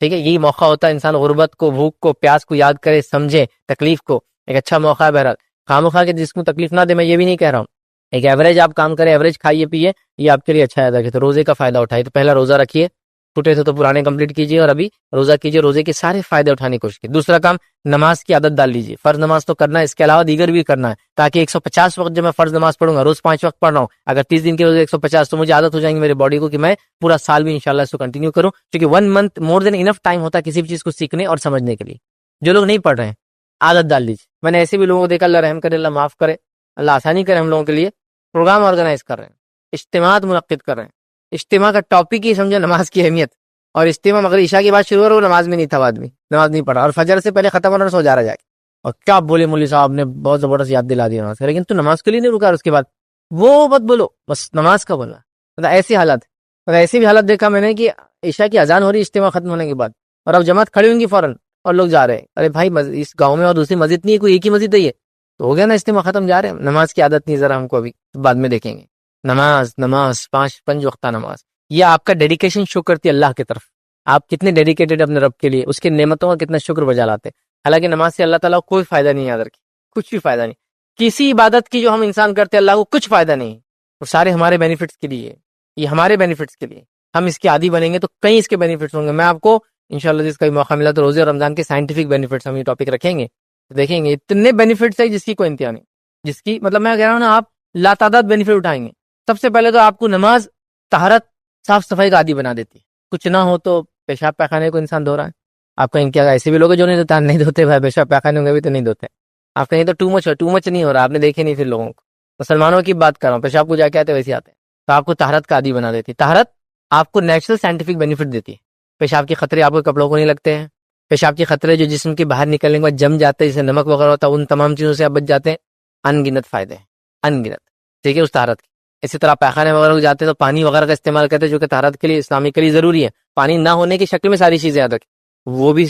ٹھیک ہے یہی موقع ہوتا ہے انسان غربت کو بھوک کو پیاس کو یاد کرے سمجھے تکلیف کو. ایک اچھا موقع ہے. بہرحال خامخواہ کے جس کو تکلیف نہ دے میں یہ بھی نہیں کہہ رہا ہوں. ایک ایوریج آپ کام کریں ایوریج کھائیے پیے یہ آپ کے لیے اچھا ہے. تو روزے کا فائدہ اٹھائیے. تو پہلا روزہ رکھیے چھوٹے تھے تو پرانے کمپلیٹ کیجیے اور ابھی روزہ کیجیے. روزے کے سارے فائدے اٹھانے کی کوشش کیجیے. دوسرا کام نماز کی عادت ڈال لیجیے. فرض نماز تو کرنا ہے اس کے علاوہ دیگر بھی کرنا ہے تاکہ 150 وقت جب میں فرض نماز پڑھوں گا روز 5 وقت پڑھ رہا ہوں اگر 30 دن کے روزے 150 تو مجھے عادت ہو جائیں گی میرے باڈی کو کہ میں پورا سال بھی انشاءاللہ اس کو کنٹینیو کروں. کیونکہ 1 منتھ مور دین انف ٹائم ہوتا ہے کسی بھی چیز کو سیکھنے اور سمجھنے کے لیے. جو لوگ نہیں پڑھ رہے ہیں عادت ڈال لیجیے. میں نے ایسے بھی لوگوں کو دیکھا اللہ رحم کرے اللہ معاف کرے اللہ آسانی کرے ہم لوگوں کے لیے پروگرام آرگنائز کر رہے ہیں اجتماعات منعقد کر رہے ہیں. اجتماع کا ٹاپک ہی سمجھے نماز کی اہمیت اور اجتماع مغرب عشاء کی بات شروع ہو رہا وہ نماز میں نہیں تھا آدمی نماز نہیں پڑھا اور فجر سے پہلے ختم ہونا سو جا رہا جا کے اور کیا بولے مولوی صاحب نے بہت زبردست یاد دلا دیا نماز. لیکن تو نماز کے لیے نہیں رکا اس کے بعد وہ مت بولو بس نماز کا بولنا. مطلب ایسی حالت ایسی بھی حالت دیکھا میں نے کہ عشاء کی اذان ہو رہی اجتماع ختم ہونے کے بعد اور اب جماعت کھڑی ہوں گی فوراً اور لوگ جا رہے ہیں. ارے بھائی اس گاؤں میں اور دوسری مسجد نہیں ہے کوئی ایک ہی مسجد ہے یہ تو ہو گیا نا اجتماع ختم جا رہے ہیں. نماز کی عادت نہیں ذرا ہم کو ابھی بعد میں دیکھیں گے. نماز 5 وقتہ نماز یہ آپ کا ڈیڈیکیشن شو کرتی ہے اللہ کی طرف. آپ کتنے ڈیڈیکیٹڈ اپنے رب کے لیے اس کے نعمتوں کا کتنا شکر بجا لاتے. حالانکہ نماز سے اللہ تعالیٰ کو کوئی فائدہ نہیں یاد رکھے کچھ بھی فائدہ نہیں. کسی عبادت کی جو ہم انسان کرتے اللہ کو کچھ فائدہ نہیں. وہ سارے ہمارے بینیفٹس کے لیے یہ ہمارے بینیفٹس کے لیے. ہم اس کے عادی بنیں گے تو کئی اس کے بینیفٹس ہوں گے. میں آپ کو انشاءاللہ جس کا بھی موقع ملا تو روزے اور رمضان کے سائنٹیفک بینیفٹس ہم یہ ٹاپک رکھیں گے تو دیکھیں گے اتنے بینیفٹس ہیں جس کی کوئی انتہا نہیں. جس کی مطلب میں کہہ رہا ہوں نا آپ لاتعداد بینیفٹ اٹھائیں گے. سب سے پہلے تو آپ کو نماز طہارت صاف صفائی کا عادی بنا دیتی ہے. کچھ نہ ہو تو پیشاب پیخانے کو انسان دھو رہا ہے. آپ کہیں کیا ایسے بھی لوگ جو نہیں دھوتے بھائی پیشاب پیخانے ہوں گے بھی تو نہیں دھوتے. آپ کہیں تو ٹو مچ نہیں ہو رہا آپ نے دیکھے نہیں پھر لوگوں کو. مسلمانوں کی بات کر رہا ہوں پیشاب کو جا کے آتے ویسے آتے ہیں تو آپ کو طہارت کا عادی بنا دیتی ہے. طہارت آپ کو نیچرل سائنٹیفک بینیفٹ دیتی ہے. پیشاب کے خطرے آپ کے کپڑوں کو نہیں لگتے ہیں. پیشاب کے خطرے جو جسم کے باہر نکلنے کے بعد جم جاتے ہیں، جیسے نمک وغیرہ ہوتا ہے، ان تمام چیزوں سے آپ بچ جاتے ہیں. ان گنت فائدے ہیں، ان گنت. ٹھیک ہے، اس طہارت کے. اسی طرح پاخانے وغیرہ کو جاتے ہیں تو پانی وغیرہ کا استعمال کرتے ہیں، جو کہ طہارت کے لیے اسلامی کے لیے ضروری ہے. پانی نہ ہونے کی شکل میں ساری چیزیں یاد رکھیں، وہ بھی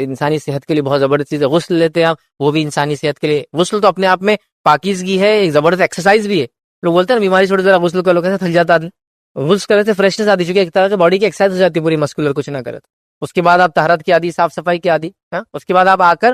انسانی صحت کے لیے بہت زبردست چیز ہے. غسل لیتے ہیں آپ، وہ بھی انسانی صحت کے لیے. غسل تو اپنے آپ میں پاکیزگی ہے، ایک زبردست ایکسرسائز بھی ہے. لوگ بولتے ہیں نا بیماری چھوڑ ذرا غسل کر لو، کیسے تھک جاتا آدمی. غسل کرنے سے فریشنس آتی، چونکہ ایک طرح سے باڈی کی ایکسرسائز ہو جاتی ہے پوری مسکولر، کچھ نہ کرے تو. اس کے بعد آپ طہارت کی عادی، صاف صفائی کی عادی. اس کے بعد آپ آ کر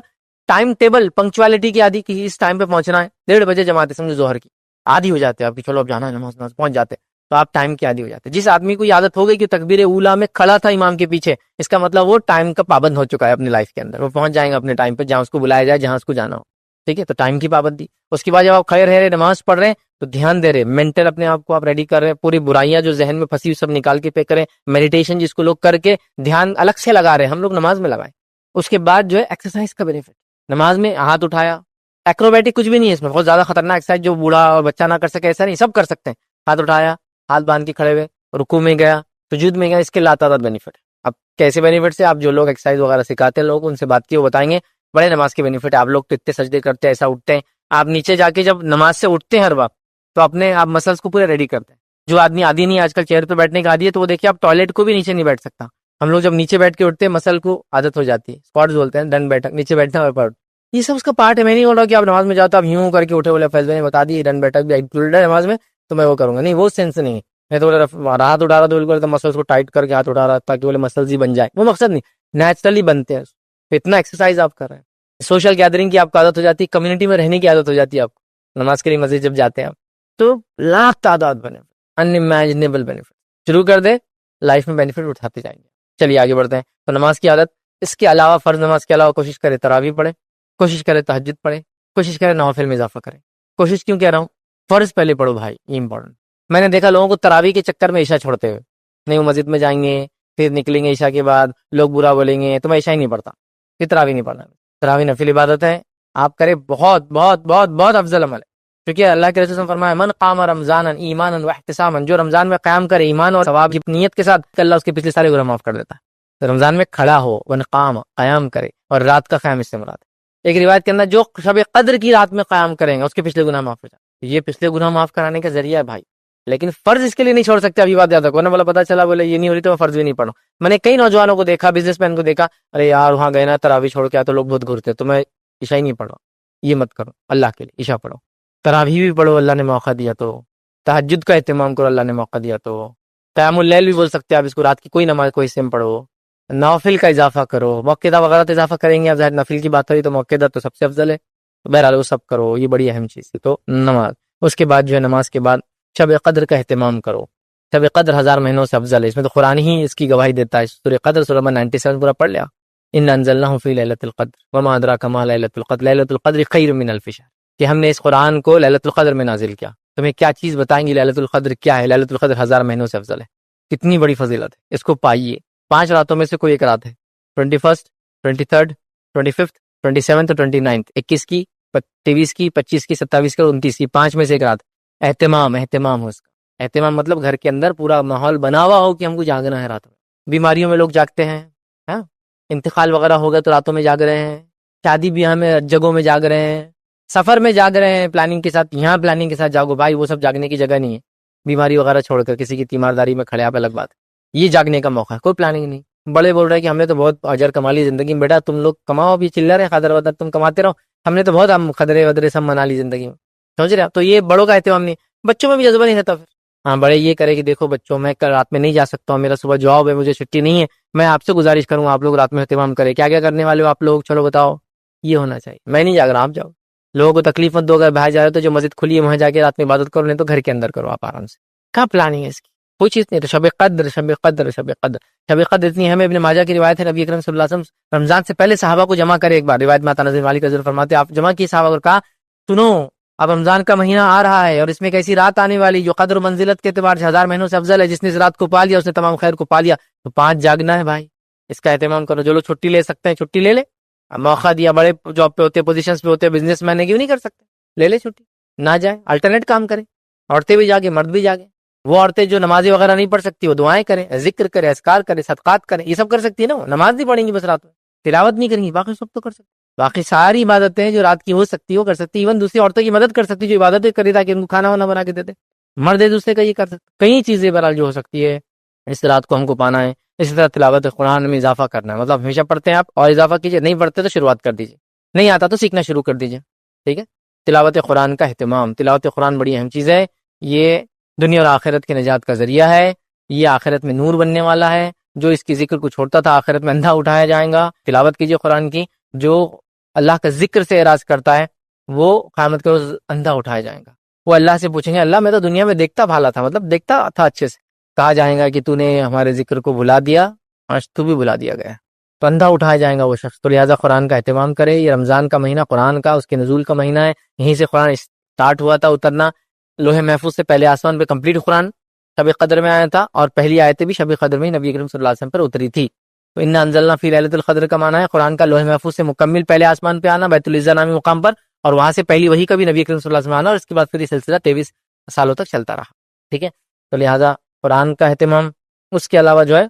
ٹائم ٹیبل پنکچوالٹی کی عادی، کہ اس ٹائم پہ پہنچنا ہے. 1:30 بجے جماعت ہے سمجھو ظہر کی، عادی ہو جاتے ہیں آپ کی، چلو اب جانا ہے نماز پہنچ جاتے ہیں. تو آپ ٹائم کی عادی ہو جاتے ہیں. جس آدمی کو یہ عادت ہو گئی کہ تکبیر اولیٰ میں کھڑا تھا امام کے پیچھے، اس کا مطلب وہ ٹائم کا پابند ہو چکا ہے اپنی لائف کے اندر. وہ پہنچ جائیں گے اپنے ٹائم پہ جہاں اس کو بلایا جائے، جہاں اس کو جانا ہو. ٹھیک ہے، تو ٹائم کی پابندی. اس کے بعد جب آپ کھڑے رہ رہے نماز پڑھ رہے ہیں تو دھیان دے رہے، مینٹل اپنے آپ کو آپ ریڈی کر رہے ہیں، پوری برائیاں جو ذہن میں پھنسی سب نکال کے پہ کریں. میڈیٹیشن جس کو لوگ کر کے دھیان الگ سے لگا رہے ہیں، ہم لوگ نماز میں لگائیں. اس کے بعد جو ہے ایکسرسائز کا بینیفٹ، نماز میں ہاتھ اٹھایا. ایکروبیٹک کچھ بھی نہیں ہے اس میں، بہت زیادہ خطرناک ایکسرسائز جو بوڑھا اور بچہ نہ کر سکے ایسا نہیں، سب کر سکتے ہیں. ہاتھ اٹھایا، ہاتھ باندھ کے کھڑے ہوئے، رکوع میں گیا، سجود میں گیا. اس کے لاتعداد بینیفٹ ہے. اب کیسے بینیفٹ سے؟ آپ جو لوگ ایکسرسائز وغیرہ سکھاتے ہیں لوگ، ان سے بات کی وہ بتائیں گے بڑے نماز کے بینیفٹ ہے. آپ لوگ تو اتنے سجدے کرتے ہیں، ایسا اٹھتے ہیں. آپ نیچے جا کے جب نماز سے اٹھتے ہیں ہر وقت، تو اپنے آپ مسلس کو پورے ریڈی کرتے ہیں. جو آدمی عادی نہیں آج کل چیئر پہ بیٹھنے کا عادی ہے، تو وہ دیکھیے آپ ٹوائلٹ کو بھی نیچے نہیں بیٹھ سکتا. ہم لوگ جب نیچے بیٹھ کے اٹھتے ہیں مسل کو عادت ہو جاتی ہے، اسکواٹس بولتے ہیں، ڈن بیٹھک، نیچے بیٹھنا اور پڑھ. یہ سب اس کا پارٹ ہے. میں نہیں بول رہا کہ آپ نماز میں جاؤ تو آپ یوں کر کے اٹھے، بولے فیض نے بتا دی ڈن بیٹھک بھی انکلوڈ ہے نماز میں تو میں وہ کروں گا. نہیں، وہ سینس نہیں ہے. میں تو ہاتھ اٹھا رہا تو بالکل مسلس کو ٹائٹ کر کے ہاتھ اٹھا رہا تاکہ بولے مسلس ہی بن جائے، وہ مقصد نہیں. نیچرلی بنتے ہیں، اتنا ایکسرسائز آپ کر رہے ہیں. سوشل گیدرنگ کی آپ کو عادت ہو جاتی ہے، کمیونٹی میں رہنے کی عادت ہو جاتی ہے آپ کو. نماز کے لیے مسجد جب جاتے ہیں آپ تو لاکھ تعداد بینیفٹ، ان امیجنیبل بینیفٹ. شروع کر دیں، لائف میں بینیفٹ اٹھاتے جائیں گے. چلیے آگے بڑھتے ہیں. تو نماز کی عادت، اس کے علاوہ فرض نماز کے علاوہ کوشش کرے تراویح پڑھے، کوشش کرے تہجد پڑھے، کوشش کرے نوافل میں اضافہ کرے. کوشش کیوں کہہ رہا ہوں؟ فرض پہلے پڑھو بھائی، یہ امپورٹنٹ. میں نے دیکھا لوگوں کو تراویح کے چکر میں عشاء چھوڑتے ہوئے، نہیں وہ مسجد میں جائیں گے، پھر نکلیں گے عشاء کے بعد، لوگ برا بولیں گے تو میں عشاء ہی نہیں پڑھتا. یہ تراویح نہیں پڑھنا. تراویح نفل عبادت ہے، آپ کرے، بہت بہت بہت بہت افضل عمل ہے. کیونکہ اللہ کے رسول نے فرمایا من قام رمضان ایمانا واحتسابا، جو رمضان میں قیام کرے ایمان اور ثواب کی نیت کے ساتھ، اللہ اس کے پچھلے سارے گناہ معاف کر دیتا ہے. تو رمضان میں کھڑا ہو، ون قام، قیام کرے، اور رات کا قیام اس سے مراد ہے. ایک روایت کے اندر جو شب قدر کی رات میں قیام کریں گے اس کے پچھلے گناہ معاف ہو جائیں. یہ پچھلے گناہ معاف کرانے کا ذریعہ ہے بھائی. لیکن فرض اس کے لیے نہیں چھوڑ سکتے. ابھی بات یاد رکھو نا، بولا پتا چلا بولے یہ نہیں ہو رہی تو میں فرض بھی نہیں پڑھوں. میں نے کئی نوجوانوں کو دیکھا، بزنس مین کو دیکھا، ارے یار وہاں گئے نا تراویح چھوڑ کے آیا تو لوگ بہت گھرتے تو میں عشاء ہی نہیں پڑھا. یہ مت کرو، اللہ کے لیے عشاء پڑھو. تراویح بھی پڑھو، اللہ نے موقع دیا تو. تہجد کا اہتمام کرو، اللہ نے موقع دیا تو. قیام اللیل بھی بول سکتے ہیں آپ اس کو، رات کی کوئی نماز کوئی حصے میں پڑھو. نوافل کا اضافہ کرو، موقعہ وغیرہ تو اضافہ کریں گے. اب ظاہر نفل کی بات ہوئی تو موقعہ تو سب سے افضل ہے. بہرحال وہ سب کرو، یہ بڑی اہم چیز ہے. تو نماز، اس کے بعد جو ہے نماز کے بعد شب قدر کا اہتمام کرو. شب قدر 1000 مہینوں سے افضل ہے. اس میں تو قرآن ہی اس کی گواہی دیتا ہے. سورہ قدر سورہ نمبر 97 پورا پڑھ لیا. انا انزلناہ فی لیلۃ القدر وما ادراک ما لیلۃ القدر لیلۃ القدر خیر من الف شہر، کہ ہم نے اس قرآن کو لیلۃ القدر میں نازل کیا. تمہیں کیا چیز بتائیں گی لیلۃ القدر کیا ہے؟ لیلۃ القدر 1000 مہینوں سے افضل ہے. کتنی بڑی فضیلت ہے، اس کو پائیے. 5 راتوں میں سے کوئی ایک رات ہے، 21، 23، 25، 27 اور 29، 21 کی، 23 کی، 25 کی، 27 کی اور 29 کی، 5 میں سے ایک رات. اہتمام ہو اس کا. اہتمام مطلب گھر کے اندر پورا ماحول بنا ہوا ہو کہ ہم کو جاگنا ہے رات میں. بیماریوں میں لوگ جاگتے ہیں، انتقال وغیرہ ہو گیا تو راتوں میں جاگ رہے ہیں، شادی بیاہ میں جگہوں میں جاگ رہے ہیں، سفر میں جاگ رہے ہیں پلاننگ کے ساتھ. یہاں پلاننگ کے ساتھ جاگو بھائی، وہ سب جاگنے کی جگہ نہیں ہے. بیماری وغیرہ چھوڑ کر کسی کی تیمارداری میں کھڑے آپ الگ بات ہے، یہ جاگنے کا موقع ہے، کوئی پلاننگ نہیں. بڑے بول رہے ہیں کہ ہم نے تو بہت اجر کما لی زندگی میں. بیٹا تم لوگ کماؤ، بھی چلر ہے خدر ودر، تم کماتے رہو. ہم نے تو بہت خدرے ودرے سب منا لی زندگی میں، سمجھ رہے. تو یہ بڑوں کا اہتمام نہیں، بچوں میں بھی جذبہ نہیں رہتا. پھر ہاں بڑے یہ کرے کہ دیکھو بچوں میں کل رات میں نہیں جا سکتا ہوں، میرا صبح جاب ہے، مجھے چھٹی نہیں ہے. میں آپ سے گزارش کروں آپ لوگ رات میں اہتمام کریں. کیا کیا کرنے والے ہو آپ لوگ، چلو بتاؤ. یہ ہونا چاہیے. میں نہیں جاگ رہا، آپ جاؤ. لوگوں کو تکلیف مت دو. اگر باہر جا رہے تو جو مسجد کھلی ہے وہاں جا کے رات میں عبادت کرو، نہیں تو گھر کے اندر کرو آپ آرام سے. کہاں پلاننگ ہے اس کی؟ کوئی چیز نہیں. تو شب قدر شب قدر شب قدر شب قدر اتنی ہمیں ابن ماجہ کی روایت ہے، نبی اکرم صلی اللہ علیہ وسلم رمضان سے پہلے صحابہ کو جمع کرے. ایک بار روایت میں تنزل مالک رضی اللہ فرماتے آپ جمع کی صحابہ اور کہا سنو اب رمضان کا مہینہ آ رہا ہے اور اس میں ایک ایسی رات آنے والی جو قدر و منزلت کے اعتبار سے 1000 مہینوں سے افضل ہے. جس نے اس رات کو پا لیا اس نے تمام خیر کو پا لیا. تو 5 جاگنا ہے بھائی، اس کا اہتمام کرو. جو لوگ چھٹی لے سکتے ہیں چھٹی لے لے. موقع دیا، بڑے جاب پہ ہوتے، پوزیشنز پہ ہوتے، بزنس مین ہے، کیوں نہیں کر سکتے؟ لے لے چھٹی، نہ جائے، الٹرنیٹ کام کرے. عورتیں بھی جاگے، مرد بھی جاگے. وہ عورتیں جو نمازیں وغیرہ نہیں پڑھ سکتی وہ دعائیں کریں، ذکر کریں، اذکار کریں، صدقات کریں، یہ سب کر سکتی ہے نا. وہ نماز نہیں پڑھیں گی بس رات میں، تلاوت نہیں کریں گی، باقی سب تو کر سکتی. باقی ساری عبادتیں جو رات کی ہو سکتی وہ کر سکتی. ایون دوسری عورتوں کی مدد کر سکتی جو عبادتیں کری تاکہ ان کو کھانا وانا بنا کے دے دے. مرد ایک دوسرے کا یہ کر سکتے. کئی چیزیں بہرحال جو ہو سکتی ہے اس رات کو ہم کو پانا ہے. اسی طرح تلاوت قرآن میں اضافہ کرنا ہے، مطلب ہمیشہ پڑھتے ہیں آپ اور اضافہ کیجیے، نہیں پڑھتے تو شروعات کر دیجیے، نہیں آتا تو سیکھنا شروع کر دیجیے. ٹھیک ہے. تلاوت قرآن کا اہتمام، تلاوت قرآن بڑی اہم چیز ہے. یہ دنیا اور آخرت کے نجات کا ذریعہ ہے. یہ آخرت میں نور بننے والا ہے. جو اس کی ذکر کو چھوڑتا تھا آخرت میں اندھا اٹھایا جائے گا. تلاوت کیجیے قرآن کی. جو اللہ کا ذکر سے اعراض کرتا ہے وہ قیامت کے روز اندھا اٹھایا جائے گا. وہ اللہ سے پوچھیں گے اللہ میں تو دنیا میں دیکھتا بھالا تھا، مطلب دیکھتا تھا اچھے سے. کہا جائے گا کہ تو نے ہمارے ذکر کو بھلا دیا، آج تو بھی بھلا دیا گیا. تو اندھا اٹھایا جائے گا وہ شخص. تو لہٰذا قرآن کا اہتمام کرے. یہ رمضان کا مہینہ قرآن کا، اس کے نزول کا مہینہ ہے. یہیں سے قرآن اسٹارٹ ہوا تھا اترنا. لوح محفوظ سے پہلے آسمان پہ کمپلیٹ قرآن شب قدر میں آیا تھا، اور پہلی آیتیں بھی شب قدر میں نبی کریم صلی اللہ علیہ وسلم پر اتری تھی. تو انا انزلنا فی لیلۃ القدر کا معنی ہے قرآن کا لوح محفوظ سے مکمل پہلے آسمان پہ آنا، بیت العزا نامی مقام پر، اور وہاں سے پہلی وہی کبھی نبی کریم صلی اللہ علیہ وسلم آنا، اور اس کے بعد پھر یہ سلسلہ 23 سالوں تک چلتا رہا. ٹھیک ہے. تو لہٰذا قرآن کا اہتمام. اس کے علاوہ جو ہے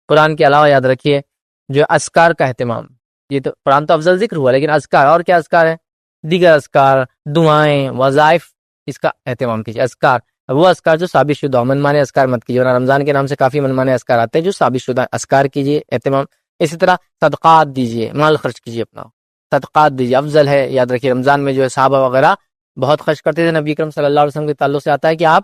قرآن کے علاوہ یاد رکھیے جو اذکار کا اہتمام. یہ تو قرآن تو افضل ذکر ہوا، لیکن اذکار اور کیا اذکار ہے؟ دیگر اذکار، دعائیں، وظائف، اس کا اہتمام کیجیے. اذکار وہ اذکار جو ثابت شدہ منمانے اذکار مت کیجیے. رمضان کے نام سے کافی منمانے اذکار آتے ہیں جو ثابت شدہ اذکار کیجیے اہتمام. اسی طرح صدقات دیجیے، مال خرچ کیجیے اپنا، صدقات دیجیے افضل ہے. یاد رکھیے رمضان میں جو ہے صحابہ وغیرہ بہت خرچ کرتے تھے. نبی اکرم صلی اللہ علیہ وسلم کے تعلق سے آتا ہے کہ آپ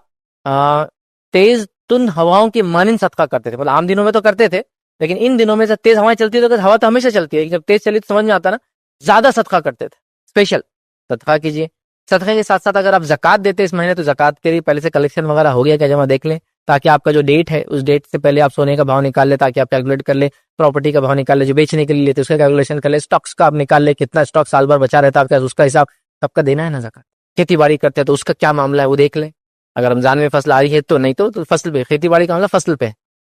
تیز تند ہواؤں کے مانند صدقہ کرتے تھے. مطلب عام دنوں میں تو کرتے تھے، لیکن ان دنوں میں تیز ہوائیں چلتی ہے تو ہوا تو ہمیشہ چلتی ہے، جب تیز چلی تو سمجھ میں آتا نا، زیادہ صدقہ کرتے تھے. اسپیشل صدقہ کیجیے. صدقے کے ساتھ ساتھ اگر آپ زکوٰۃ دیتے اس مہینے تو زکوٰۃ کے لیے پہلے سے کلیکشن وغیرہ ہو گیا کیا جمع دیکھ لیں، تاکہ آپ کا جو ڈیٹ ہے اس ڈیٹ سے پہلے آپ سونے کا بھاؤ نکال لیں، تاکہ آپ کیلکولیٹ کر لیں. پراپرٹی کا بھاؤ نکال لیں جو بیچنے کے لیے لیتے اس کا کیلکولیشن کر لیں. اسٹاکس کا آپ نکال لیں کتنا اسٹاک سال بھر بچا رہتا ہے آپ کا، اس کا حساب سب کا دینا ہے نا زکوٰۃ. کھیتی باڑی کرتے ہیں تو اس کا کیا معاملہ ہے وہ دیکھ لیں. اگر رمضان میں فصل آ رہی ہے تو نہیں تو فصل پہ، کھیتی باڑی کا معاملہ فصل پہ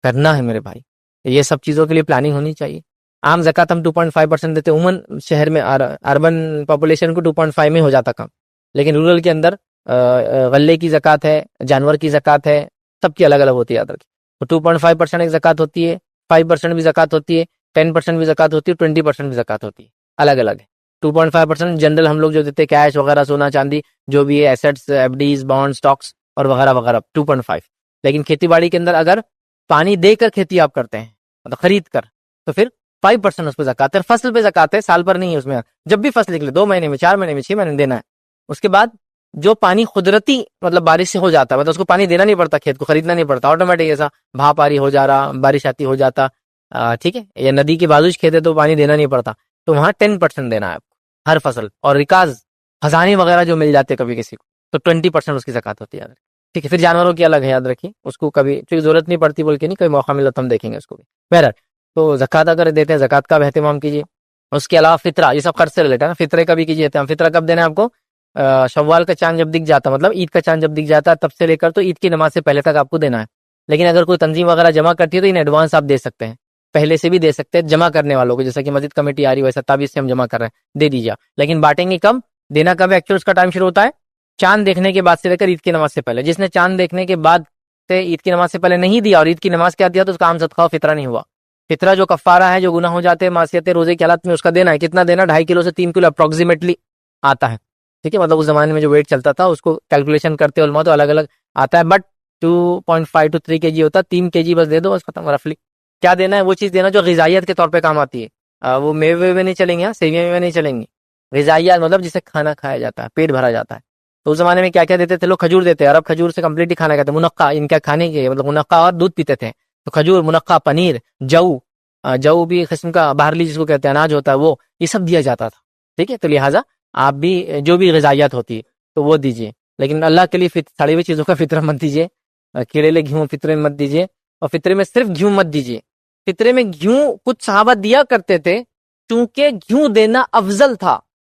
کرنا ہے میرے بھائی. یہ سب چیزوں کے لیے پلاننگ ہونی چاہیے. عام زکوٰۃ ہم 2.5% دیتے، عموماً شہر میں اربن پاپولیشن کو 2.5 میں ہو جاتا کم، لیکن رورل کے اندر غلے کی زکوٰۃ ہے، جانور کی زکوٰۃ ہے، سب کی الگ الگ ہوتی ہے. یاد رکھیں تو 2.5% ایک زکوٰۃ ہوتی ہے، 5% بھی زکوٰۃ ہوتی ہے، 10% بھی زکوٰۃ ہوتی ہے، 20% بھی زکوٰۃ ہوتی ہے. الگ الگ ہے. 2.5% جنرل ہم لوگ جو دیتے کیش وغیرہ، سونا چاندی جو بھی ہے، assets, FDs, bond, stocks اور وغیرہ وغیرہ 2.5. لیکن کھیتی باڑی کے اندر اگر پانی دے کر کھیتی آپ کرتے ہیں مطلب خرید کر تو پھر 5% اس پہ زکوٰۃ ہے. فصل پہ زکوٰۃ ہے، سال پر نہیں ہے. اس میں جب بھی فصل نکلے 2 مہینے میں، 4 مہینے میں، 6 مہینے میں دینا ہے. اس کے بعد جو پانی قدرتی مطلب بارش سے ہو جاتا ہے، مطلب اس کو پانی دینا نہیں پڑتا، کھیت کو خریدنا نہیں پڑتا، آٹومیٹک ایسا بھاپ پاری ہو جا رہا، بارش آتی ہو جاتا. ٹھیک ہے. یا ندی کے بازو کھیت ہے تو پانی دینا نہیں پڑتا، تو وہاں 10% دینا ہے آپ کو ہر فصل. اور ریکاز خزانے وغیرہ جو مل جاتے کبھی کسی کو تو 20% اس کی زکوٰۃ ہوتی ہے. ٹھیک ہے. پھر جانوروں کی الگ ہے، یاد رکھیے اس کو کبھی چونکہ ضرورت نہیں پڑتی بول کے نہیں، کوئی موقع ملا تو ہم دیکھیں گے اس کو بھی. بہرحال تو زکوٰۃ اگر دیتے ہیں زکوٰۃ کا بھی اہتمام کیجیے. اس کے علاوہ فطرہ، یہ سب خرچ سے ریلیٹڈ ہے نا، فطرے کا بھی کیجیے اہتمام. فطرہ کب دینا ہے آپ کو؟ شوال کا چاند جب دکھ جاتا، مطلب عید کا چاند جب دکھ جاتا ہے تب سے لے کر تو عید کی نماز سے پہلے تک آپ کو دینا ہے. لیکن اگر کوئی تنظیم وغیرہ جمع کرتی ہے تو ان ایڈوانس آپ دے سکتے ہیں، پہلے سے بھی دے سکتے ہیں جمع کرنے والوں کو، جیسا کہ مسجد کمیٹی آ رہی ہے ویسا 27 سے ہم جمع کر رہے ہیں، دے دیجیے. لیکن بانٹیں گے کب، دینا کب ہے ایکچوئل اس کا ٹائم شروع ہوتا ہے چاند دیکھنے کے بعد سے لے کر عید کی نماز سے پہلے. جس نے چاند دیکھنے کے بعد سے عید کی نماز سے پہلے نہیں دیا اور عید کی نماز کیا دیا تو اس کا عام صدقہ و فطرہ نہیں ہوا. فطرہ جو کفارہ ہے، جو گناہ ہو جاتے ہیں معصیت روزے کی حالت میں، اس کا دینا ہے. کتنا دینا؟ 2.5 کلو سے 3 کلو اپروکسیمیٹلی آتا ہے. ٹھیک ہے. مطلب اس زمانے میں جو ویٹ چلتا تھا اس کو کیلکولیشن کرتے علماء تو الگ الگ آتا ہے، بٹ 2.5 to 3 kg ہوتا ہے. 3 kg بس دے دو بس ختم رفلی. کیا دینا ہے؟ وہ چیز دینا جو غذائیت کے طور پہ کام آتی ہے. وہ میوے میں نہیں چلیں گے، سیویاں میں نہیں چلیں گی. غذائیت مطلب جسے کھانا کھایا جاتا ہے، پیٹ بھرا جاتا ہے. تو اس زمانے میں کیا کیا دیتے تھے لوگ؟ کھجور دیتے. عرب کھجور سے کمپلیٹ ہی کھانا کہتے ہیں. منقع ان کا کھانے کے مطلب منقع اور دودھ پیتے تھے. تو کھجور، منقع، پنیر، جو بھی قسم کا باہرلی جس کو کہتے ہیں اناج ہوتا ہے وہ، یہ سب دیا جاتا تھا. ٹھیک ہے. تو لہٰذا آپ بھی جو بھی غذائیت ہوتی ہے تو وہ دیجیے. لیکن اللہ کے لیے سڑی ہوئی چیزوں کا فطرہ مت دیجیے. کیڑے گھیوں فطرے میں مت دیجیے. اور فطرے میں صرف گھیوں مت دیجیے. فطرے میں گھیوں کچھ صحابہ دیا کرتے تھے چونکہ گھیوں دینا افضل تھا.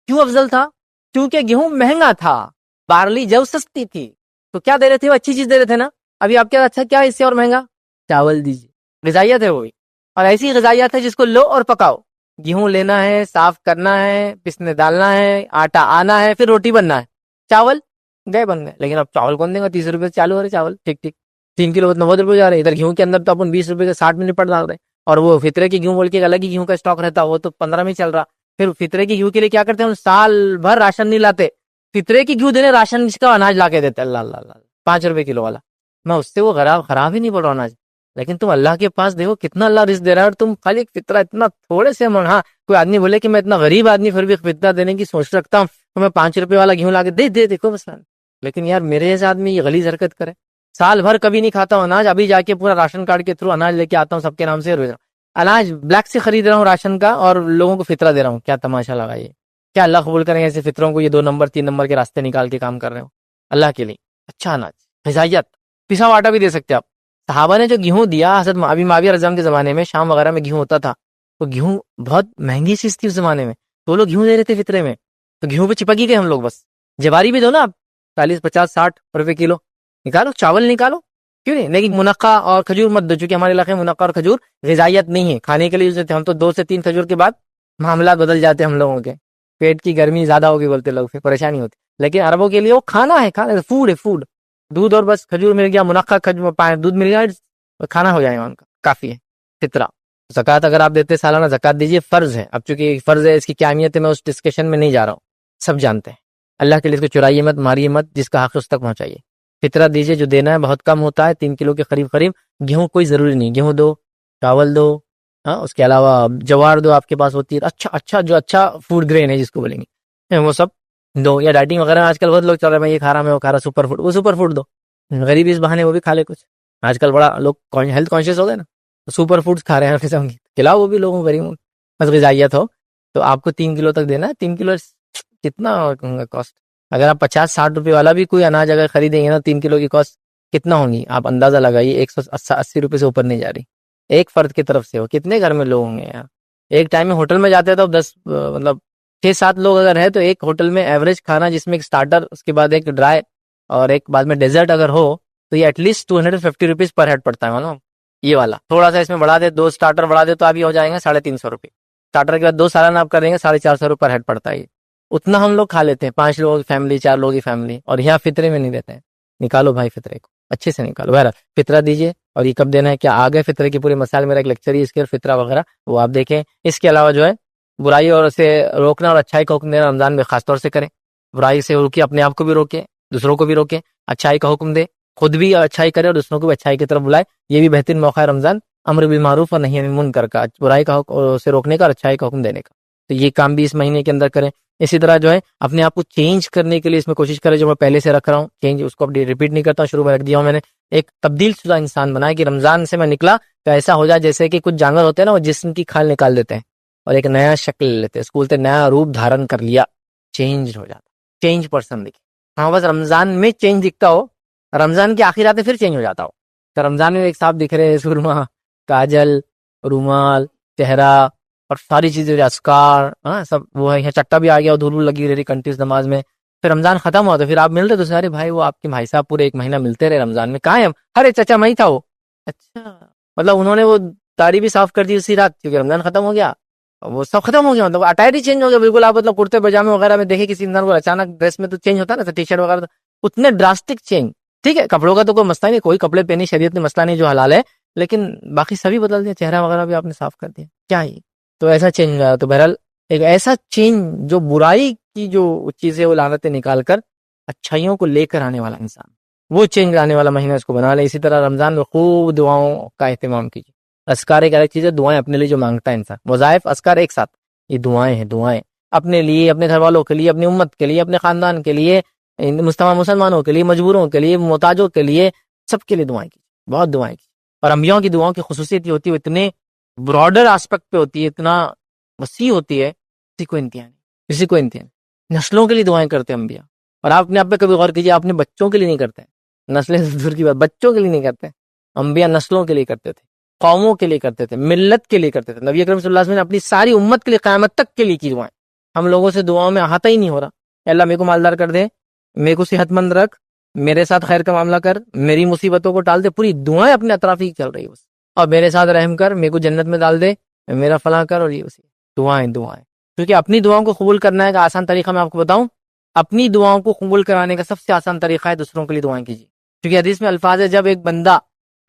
کیوں افضل تھا؟ کیونکہ گیہوں مہنگا تھا، بارلی جو سستی تھی. تو کیا دے رہے تھے؟ وہ اچھی چیز دے رہے تھے نا. ابھی آپ کیا اچھا کیا اس سے اور مہنگا؟ چاول دیجیے. غذائیت ہے وہ بھی، اور ایسی غذائیت ہے جس کو لو اور پکاؤ. گیہوں لینا ہے، صاف کرنا ہے، پسنے ڈالنا ہے، آٹا آنا ہے، پھر روٹی بننا ہے. چاول گئے بن گئے. لیکن اب چاول کون دے گا؟ 30 روپے چالو ہو رہے چاول. ٹھیک ٹھیک. 3 کلو 90 روپے جا رہے ہیں. ادھر گیہوں کے اندر تو اپن 20 روپے کے 60 میں نپٹ ڈال رہے ہیں. اور وہ فطرے کی گیہوں بول کے الگ ہی گیہوں کا اسٹاک رہتا ہے, وہ تو 15 میں چل رہا. پھر فطرے کی گیہوں کے لیے کیا کرتے ہیں, سال بھر راشن نہیں لاتے, فطرے کی گیہوں دینے راشن اس کا اناج لا کے دیتے. اللہ اللہ اللہ, 5 روپے کلو والا. میں اس سے وہ خراب ہی نہیں بول رہا اناج, لیکن تم اللہ کے پاس دیکھو کتنا اللہ رزق دے رہا ہے, اور تم خالی فطرہ اتنا تھوڑے سے. ہاں کوئی آدمی بولے کہ میں اتنا غریب آدمی پھر بھی فطرہ دینے کی سوچ رکھتا ہوں, تو میں 5 روپے والا گیہوں لا کے دے دیکھو مثلا. لیکن یار میرے جیسا آدمی یہ غلیظ حرکت کرے, سال بھر کبھی نہیں کھاتا ہوں اناج, ابھی جا کے پورا راشن کارڈ کے تھرو اناج لے کے آتا ہوں سب کے نام سے, اناج بلیک سے خرید رہا ہوں راشن کا, اور لوگوں کو فطرہ دے رہا ہوں. کیا تماشا لگا یہ, کیا اللہ قبول کریں ایسے فطروں کو, یہ 2 نمبر 3 نمبر کے راستے نکال کے کام کر رہے ہو اللہ کے لیے. اچھا اناج, غذائیت, پسا ہوا آٹا بھی دے سکتے آپ. صحابہ نے جو گیہوں دیا, حضرت ابھی معاویہ رضی اللہ عنہ کے زمانے میں شام وغیرہ میں گیہوں ہوتا تھا, تو گیہوں بہت مہنگی چیز تھی اس زمانے میں, تو لوگ گیہوں دے رہے تھے فطرے میں, تو گیہوں پہ چپک ہی گئے ہم لوگ. بس جواری بھی دو نا آپ, 40 50 60 روپے کلو نکالو, چاول نکالو, کیوں نہیں. لیکن منقع اور کھجور مت دو, چونکہ ہمارے علاقے میں منقع اور کھجور غذائیت نہیں ہے, کھانے کے لیے ہم تو 2 سے 3 کھجور کے بعد معاملات بدل جاتے ہیں ہم لوگوں کے, پیٹ کی گرمی زیادہ ہوگی بولتے لوگ, پھر پریشانی ہوتی. لیکن عربوں کے لیے وہ کھانا ہے, کھانا فوڈ ہے, فوڈ. دودھ اور بس کھجور مل گیا, منقع دودھ مل گیا, کھانا ہو جائے گا ان کا, کافی ہے. فطرہ زکوٰۃ اگر آپ دیتے سالانہ زکوٰۃ دیجیے, فرض ہے. اب چونکہ فرض ہے, اس کی کیا اہمیت ہے میں اس ڈسکشن میں نہیں جا رہا ہوں, سب جانتے ہیں. اللہ کے لیے اس کو چرائیے مت, ماریے مت, جس کا حق ہے اس تک پہنچائیے. فطرہ دیجیے, جو دینا ہے بہت کم ہوتا ہے, 3 کلو کے قریب. گیہوں کوئی ضروری نہیں, گیہوں دو, چاول دو, ہاں اس کے علاوہ جوار دو, آپ کے پاس ہوتی ہے اچھا جو اچھا فوڈ گرین ہے جس کو بولیں گے, وہ سب دو. یا ڈائٹنگ وغیرہ آج کل بہت لوگ چل رہے ہیں, میں یہ کھا رہا, میں وہ کھا رہا, سپر فوڈ, وہ سپر فوڈ دو. غریب اس بہانے وہ بھی کھا لے کچھ, آج کل بڑا لوگ ہیلتھ کانشیس ہو گئے نا, سپر فوڈز کھا رہے ہیں قسم کی, کھلاؤ وہ بھی لوگوں کو غریب, بس غذائیت ہو. تو آپ کو 3 کلو تک دینا ہے. 3 کلو کتنا کاسٹ, اگر آپ 50 60 روپے والا بھی کوئی اناج اگر خریدیں گے نا, 3 کلو کی کاسٹ کتنا ہوگی آپ اندازہ لگائیے. 180 روپے سے اوپر نہیں جا رہی ایک فرد کی طرف سے. ہو کتنے گھر میں لوگ ہوں گے یار, ایک ٹائم میں ہوٹل میں جاتے ہیں تو 10 مطلب 6 7 لوگ اگر ہے, تو ایک ہوٹل میں ایوریج کھانا جس میں ایک سٹارٹر, اس کے بعد ایک ڈرائی, اور ایک بعد میں ڈیزرٹ اگر ہو, تو یہ at least 250 rupees per head پڑتا ہے. معلوم, یہ والا تھوڑا سا اس میں بڑھا دے, 2 سٹارٹر بڑھا دے, تو ابھی ہو جائیں گے 350 روپے. سٹارٹر کے بعد 2 سالانہ آپ کر دیں گے 450 روپے پر ہیڈ پڑتا ہے. اتنا ہم لوگ کھا لیتے ہیں, 5 لوگوں کی فیملی, 4 لوگوں کی فیملی, اور یہاں فطرے میں نہیں دیتے ہیں. نکالو بھائی فطرے کو اچھے سے نکالو. بہرحال فطرہ دیجیے, اور یہ کب دینا ہے, کیا آگے فطرے کی پورے مسائل, میرا ایک لیکچر ہی اس کے فطرہ وغیرہ, وہ آپ دیکھیں. اس کے علاوہ جو ہے برائی اور اسے روکنا اور اچھائی کا حکم دینا رمضان میں خاص طور سے کریں. برائی سے روکے, اپنے آپ کو بھی روکے, دوسروں کو بھی روکے, اچھائی کا حکم دے, خود بھی اچھائی کرے اور دوسروں کو بھی اچھائی کی طرف بلائے. یہ بھی بہترین موقع ہے رمضان, امر بالمعروف اور نہی عن المنکر کا, برائی کا حکم سے روکنے کا اور اچھائی کا حکم دینے کا. تو یہ کام بھی اس مہینے کے اندر کریں. اسی طرح جو ہے اپنے آپ کو چینج کرنے کے لیے اس میں کوشش کرے, جو میں پہلے سے رکھ رہا ہوں چینج, اس کو اب ریپیٹ نہیں کرتا ہوں, شروع میں رکھ دیا ہوں میں نے. ایک تبدیل شدہ انسان بنایا کہ رمضان سے میں نکلا تو ایسا ہو جائے جیسے کہ کچھ جانور ہوتے ہیں نا, وہ جسم کی کھال نکال دیتے ہیں اور ایک نیا شکل لیتے ہیں, اس کو بولتے ہیں نیا روپ دھارن کر لیا, چینج ہو جاتا, چینج پرسن دکھے. ہاں بس رمضان میں چینج دکھتا ہو, رمضان کے آخر آتے پھر چینج ہو جاتا ہو. تو رمضان میں ایک صاحب دکھ رہے ہیں, سرما, کاجل, رومال, چہرہ اور ساری چیزیں, اسکار, ہاں سب وہ ہے. چٹا بھی آ گیا, دھول لگی رہی کنٹینیوس نماز میں. پھر رمضان ختم ہوا تو پھر آپ مل رہے تو سارے بھائی, وہ آپ کے بھائی صاحب پورے 1 مہینہ ملتے رہے رمضان میں, کہاں ہے ہم, ارے چچا میں ہی تھا وہ. اچھا مطلب انہوں نے وہ داڑھی بھی صاف کر دی اسی رات, کیونکہ رمضان ختم ہو گیا, وہ سب ختم ہو گیا, مطلب اٹائر ہی چینج ہو گیا بالکل. آپ مطلب کرتے پاجامے وغیرہ میں دیکھیں کسی انسان کو اچانک ڈریس میں تو چینج ہوتا ہے نا, ٹی شرٹ وغیرہ, اتنے ڈراسٹک چینج. ٹھیک ہے کپڑوں کا تو کوئی مسئلہ نہیں, کوئی کپڑے پہنے شریعت میں مسئلہ نہیں جو حلال ہے, لیکن باقی سبھی بدل دیا, چہرہ وغیرہ بھی آپ نے صاف کر دیا, کیا ہی. تو ایسا چینج ہو گیا. تو بہرحال ایک ایسا چینج جو برائی کی جو چیزیں وہ لعنتیں نکال کر اچھائیوں کو لے کر آنے والا انسان, وہ چینج لانے والا مہینہ اس کو بنا لے. اسی طرح رمضان میں خوب دعاؤں کا اہتمام کیجیے. اذکار ایک الگ چیز ہے, دعائیں اپنے لیے جو مانگتا ہے انسان, وظائف اذکار ایک ساتھ, یہ دعائیں ہیں. دعائیں اپنے لیے, اپنے گھر والوں کے لیے, اپنی امت کے لیے, اپنے خاندان کے لیے, مجتمع مسلمانوں کے لیے, مجبوروں کے لیے, محتاجوں کے لیے, سب کے لیے دعائیں کیجیے, بہت دعائیں کیجیے. اور انبیاء کی دعاؤں کی خصوصیت یہ ہوتی ہے, وہ اتنے براڈر آسپیکٹ پہ ہوتی ہے, اتنا وسیع ہوتی ہے, کسی کو انتہا نہیں, کسی کو انتہا نہیں. نسلوں کے لیے دعائیں کرتے ہیں انبیاء. اور آپ نے آپ پہ کبھی غور کیجیے, آپ نے بچوں کے لیے نہیں کرتے, نسلیں دور کی بات, بچوں کے لیے نہیں کرتے. انبیاء نسلوں کے لیے کرتے تھے, قوموں کے لیے کرتے تھے, ملت کے لیے کرتے تھے. نبی اکرم صلی اللہ علیہ وسلم نے اپنی ساری امت کے لیے قیامت تک کے لیے کی دعائیں. ہم لوگوں سے دعاؤں میں احاطہ ہی نہیں ہو رہا. اللہ میرے کو مالدار کر دے, میرے کو صحت مند رکھ, میرے ساتھ خیر کا معاملہ کر, میری مصیبتوں کو ٹال دے, پوری دعائیں اپنے اطراف ہی چل رہی ہے بس. اور میرے ساتھ رحم کر, میرے کو جنت میں ڈال دے, میرا فلاں کر, اور یہ بس دعائیں دعائیں. کیونکہ اپنی دعاؤں کو قبول کرنا ہے کا آسان طریقہ میں آپ کو بتاؤں, اپنی دعاؤں کو قبول کرانے کا سب سے آسان طریقہ ہے دوسروں کے لیے دعائیں کیجیے. کیونکہ حدیث میں الفاظ ہے, جب ایک بندہ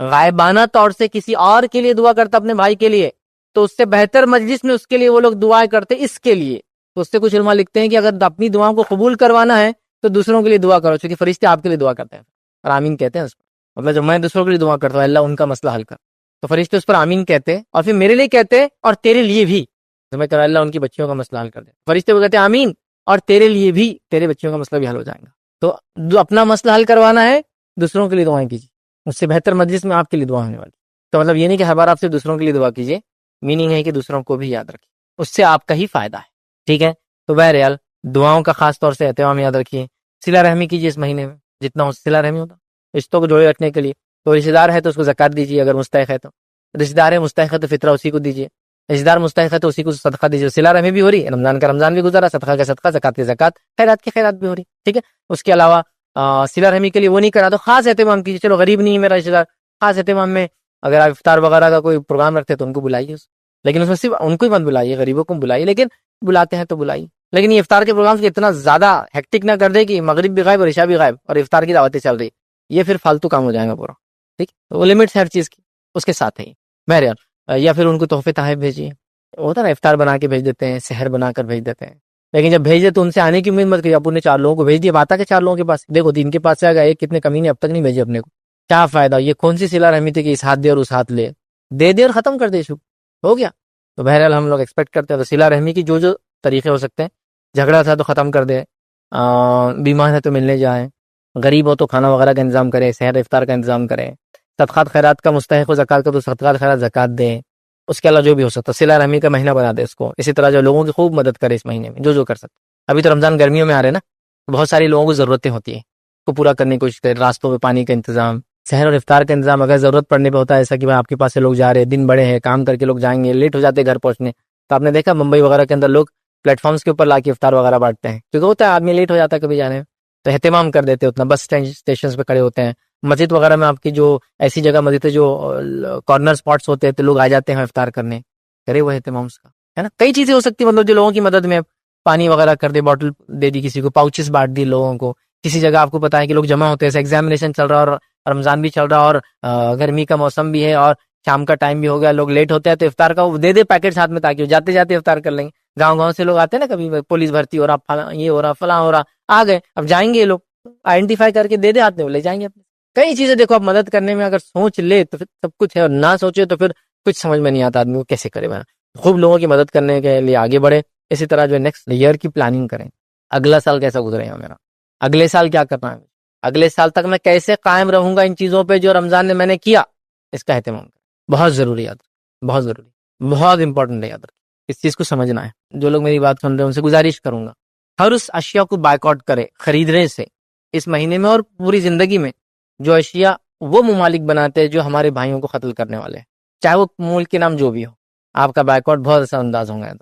غائبانہ طور سے کسی اور کے لیے دعا کرتا اپنے بھائی کے لیے تو اس سے بہتر مجلس میں اس کے لیے وہ لوگ دعائیں کرتے اس کے لیے. تو اس سے کچھ علماء لکھتے ہیں کہ اگر اپنی دعاؤں کو قبول کروانا ہے تو دوسروں کے لیے دعا کرو, چونکہ فرشتے آپ کے لیے دعا کرتے ہیں اور آمین کہتے ہیں اس پر. مطلب جب میں دوسروں کے لیے دعا کرتا ہوں اللہ ان کا مسئلہ حل کر, تو فرشتے اس پر آمین کہتے ہیں اور پھر میرے لیے کہتے ہیں اور تیرے لیے بھی, تو میں کہہ رہا اللہ ان کی بچیوں کا مسئلہ حل کر دے. فرشتے وہ کہتے ہیں آمین اور تیرے لیے بھی, تیرے بچیوں کا مسئلہ بھی حل ہو جائے گا. تو جو اپنا مسئلہ حل کروانا ہے دوسروں کے لیے دعائیں کیجیے, اس سے بہتر مجلس میں آپ کے لیے دعا ہونے والی. تو مطلب یہ نہیں کہ ہر بار آپ سے دوسروں کے لیے دعا کیجیے, میننگ ہے کہ دوسروں کو بھی یاد رکھیے, اس سے آپ کا ہی فائدہ ہے. ٹھیک ہے, تو بہرحال دعاؤں کا خاص طور سے اہتمام یاد رکھیے. صلہ رحمی کیجیے اس مہینے میں جتنا ہو صلہ رحمی ہوتا, رشتوں کو جوڑے رکھنے کے لیے. تو رشتہ دار ہے تو اس کو زکات دیجیے اگر مستحق ہے تو, رشتہ دار ہے مستحق ہے تو فطرہ اسی کو دیجیے, رشتہ دار مستحق ہے تو اسی کو صدقہ دیجیے. صلہ رحمی بھی ہو رہی ہے, رمضان کا رمضان بھی گزرا, صدقہ کا صدقہ, زکات کی زکات, خیرات کی خیرات بھی ہو رہی. ٹھیک ہے, اس کے علاوہ صلہ رحمی کے لیے وہ نہیں کرا تو خاص اہتمام کیجیے. چلو غریب نہیں ہے میرا رشتہ دار, خاص اہتمام میں اگر آپ افطار وغیرہ کا کوئی پروگرام رکھتے ہیں تو ان کو بلائیے, لیکن اس میں صرف ان کو ہی مت بلائیے, غریبوں کو بلائیے, لیکن بلاتے ہیں تو بلائیے. لیکن یہ افطار کے پروگرام اتنا زیادہ ہیکٹک نہ کر دے کہ مغرب بھی غائب اور عشاء بھی غائب اور افطار کی دعوتیں چل رہی, یہ پھر فالتو کام ہو جائے گا پورا. ٹھیک, وہ لمٹس ہر چیز کی اس کے ساتھ ہے بہرحال. یا پھر ان کو تحفے تحائف بھیجیے, ہوتا نا افطار بنا کے بھیج دیتے ہیں, سحر بنا کر بھیج دیتے ہیں, لیکن جب بھیج دے تو ان سے آنے کی امید مت کریے. اب نے 4 لوگوں کو بھیج دیا, بات آ کے 4 لوگوں کے پاس, دیکھو 3 کے پاس سے آ گیا, ایک کتنے کمی نے اب تک نہیں بھیجے اپنے کو, کیا فائدہ. یہ کون سی صلہ رحمی تھی کہ اس ہاتھ دے اور اس ہاتھ لے, دے دے اور ختم کر دے, شو ہو گیا. تو بہرحال ہم لوگ ایکسپیکٹ کرتے ہیں تو صلہ رحمی کی جو طریقے ہو سکتے ہیں, جھگڑا تھا تو ختم کر دے, بیمار ہے تو ملنے جائیں, غریب ہو تو کھانا وغیرہ کا انتظام کرے, سحر افطار کا انتظام کرے, صدقات خیرات کا مستحق ہو زکات کا تو صدقات خیرات زکات دیں. اس کے علاوہ جو بھی ہو سکتا ہے صلہ رحمی کا مہینہ بنا دے اس کو. اسی طرح جو لوگوں کی خوب مدد کرے اس مہینے میں جو کر سکتے. ابھی تو رمضان گرمیوں میں آ رہے نا, بہت ساری لوگوں کو ضرورتیں ہوتی ہیں, کو پورا کرنے کی کوشش کرے. راستوں پہ پانی کا انتظام, سحر اور افطار کا انتظام اگر ضرورت پڑنے پہ ہوتا ہے, ایسا کہ آپ کے پاس سے لوگ جا رہے ہیں, دن بڑے ہیں, کام کر کے لوگ جائیں گے, لیٹ ہو جاتے ہیں گھر پہنچنے. تو آپ نے دیکھا ممبئی وغیرہ کے اندر لوگ پلیٹ فارمس کے اوپر لا کے افطار وغیرہ بانٹتے ہیں, کیونکہ ہوتا ہے آدمی لیٹ ہو جاتا ہے کبھی جانے میں, تو اہتمام کر دیتے اتنا. بس اسٹیشن پہ کھڑے ہوتے ہیں, مسجد وغیرہ میں آپ کی جو ایسی جگہ مسجد ہے جو کارنر اسپاٹس ہوتے ہیں تو لوگ آ جاتے ہیں افطار کرنے, کرے وہ اہتمام اس کا, ہے نا. کئی چیزیں ہو سکتی ہیں, مطلب جو لوگوں کی مدد میں, پانی وغیرہ کر دے, بوٹل دے دی کسی کو, پاؤچز بانٹ دی لوگوں کو. کسی جگہ آپ کو پتا ہے کہ لوگ جمع ہوتے ہیں, ایگزامینیشن چل رہا ہے اور رمضان بھی چل رہا ہے اور گرمی کا موسم بھی ہے اور شام کا ٹائم بھی ہو گیا, لوگ لیٹ ہوتے ہیں, تو افطار کا وہ دے دے پیکٹ ساتھ میں تاکہ جاتے جاتے افطار کر لیں گے. گاؤں سے لوگ آتے ہیں نا, کبھی پولیس بھرتی ہو رہا, یہ ہو رہا, فلاں ہو رہا, آ گئے, اب جائیں گے یہ لوگ, آئیڈینٹیفائی کر کے دے دے آتے ہیں, لے جائیں گے. کئی چیزیں دیکھو, آپ مدد کرنے میں اگر سوچ لے تو پھر سب کچھ ہے, اور نہ سوچے تو پھر کچھ سمجھ میں نہیں آتا آدمی کو کیسے کرے. خوب لوگوں کی مدد کرنے کے لیے آگے بڑھے. اسی طرح جو نیکسٹ ایئر کی پلاننگ کریں, اگلا سال کیسا گزرے گا میرا, اگلے سال کیا کرنا ہے, اگلے سال تک میں کیسے قائم رہوں گا ان چیزوں پہ جو رمضان میں نے کیا, اس کا اہتمام کریں. بہت ضروری یاد رکھیں, بہت ضروری, بہت امپورٹنٹ ہے, یاد رکھیں. اس چیز کو سمجھنا ہے. جو لوگ میری بات سن رہے ہیں ان سے گزارش کروں گا, ہر اس اشیاء کو بائیکاٹ کرے خریدنے سے اس مہینے میں اور پوری زندگی میں, جو اشیاء وہ ممالک بناتے ہیں جو ہمارے بھائیوں کو قتل کرنے والے ہیں, چاہے وہ ملک کے نام جو بھی ہو. آپ کا بائیکاٹ بہت اچھا انداز ہوگا.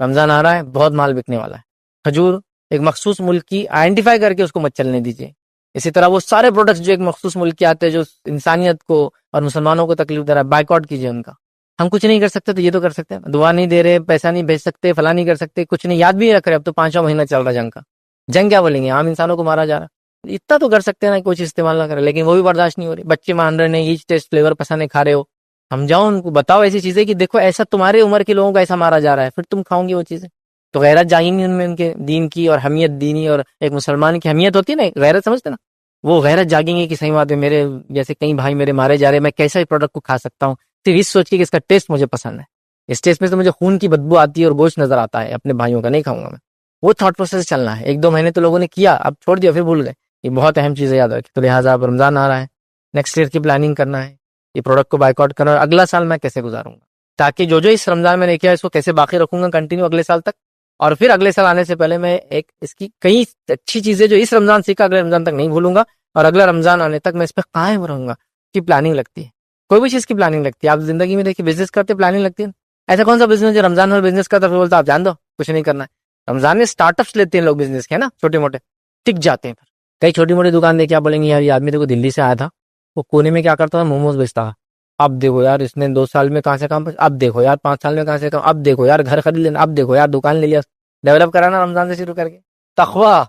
رمضان آ رہا ہے, بہت مال بکنے والا ہے. کھجور ایک مخصوص ملک کی آئیڈینٹیفائی کر کے اس کو مت چلنے دیجیے. اسی طرح وہ سارے پروڈکٹس جو ایک مخصوص ملک کے آتے ہیں جو انسانیت کو اور مسلمانوں کو تکلیف دے رہا ہے, بائیکاٹ کیجیے ان کا. ہم کچھ نہیں کر سکتے تو یہ تو کر سکتے ہیں, دعا نہیں دے رہے, پیسہ نہیں بھیج سکتے, فلاں نہیں کر سکتے, کچھ نہیں, یاد بھی نہیں رکھ رہے. اب تو 5واں مہینہ چل رہا ہے جنگ کا, جنگ کیا بولیں گے, عام انسانوں کو مارا جا رہا ہے. اتنا تو کر سکتے ہیں نا, کچھ استعمال نہ کرے, لیکن وہ بھی برداشت نہیں ہو رہی. بچے مان رہے نہیں, ایچ ٹیسٹ فلیور پسند نہیں کھا رہے ہو, سمجھاؤ ان کو, بتاؤ ایسی چیزیں کہ دیکھو ایسا تمہارے عمر کے لوگوں کو ایسا مارا جا رہا ہے, پھر تم کھاؤ گی وہ چیزیں. تو غیرت جائیں گی ان میں, ان کے دین کی اور حمیت دینی اور ایک مسلمان کی حمیت ہوتی ہے نا, غیرت سمجھتے نا, وہ غیرت جاگیں گے کہ صحیح بات ہے, میرے جیسے کئی بھائی میرے مارے جا رہے ہیں, میں کیسا پروڈکٹ کو کھا سکتا ہوں, صرف اس سوچ کے کہ اس کا ٹیسٹ مجھے پسند ہے. اس ٹیسٹ میں سے مجھے خون کی بدبو آتی ہے اور گوشت نظر آتا ہے, اپنے بھائیوں کا نہیں کھاؤں گا میں. وہ تھاٹ پروسیس چلنا ہے. 1-2 مہینے تو لوگوں نے کیا, اب چھوڑ دیا, پھر بھول گئے. یہ بہت اہم چیز ہے, یاد رکھیں. تو لہٰذا اب رمضان آ رہا ہے, نیکسٹ ایئر کی پلاننگ کرنا ہے, یہ پروڈکٹ کو بائیکاٹ کرنا ہے, اگلا سال میں کیسے گزاروں گا, تاکہ جو اس رمضان میں نے کیا اس کو کیسے باقی رکھوں گا کنٹینیو اگلے سال تک. اور پھر اگلے سال آنے سے پہلے میں ایک اس کی کئی اچھی چیزیں جو اس رمضان سیکھا اگلے رمضان تک نہیں بھولوں گا, اور اگلا رمضان آنے تک میں اس پہ قائم رہوں گا. کی پلاننگ لگتی ہے, کوئی بھی چیز کی پلاننگ لگتی ہے. آپ زندگی میں دیکھیے, بزنس کرتے پلاننگ لگتی ہے. ایسا کون سا بزنس جو رمضان میں بزنس کرتا پھر بولتا آپ جان دو کچھ نہیں کرنا ہے. رمضان میں اسٹارٹ اپس لیتے ہیں لوگ بزنس کے, ہے نا, چھوٹے موٹے ٹک جاتے ہیں. پھر کئی چھوٹی موٹی دکان دے کے آپ بولیں گے یار یہ آدمی دیکھو دلی سے آیا تھا, وہ کونے میں کیا کرتا تھا, موموز بیچتا تھا. اب دیکھو یار اس نے 2 سال میں کہاں سے کام, اب دیکھو یار 5 سال میں کہاں سے کام, اب دیکھو یار گھر خرید لینا, اب دیکھو یار دکان لے لیا. ڈیولپ کرانا رمضان سے شروع کر کے, تقویٰ,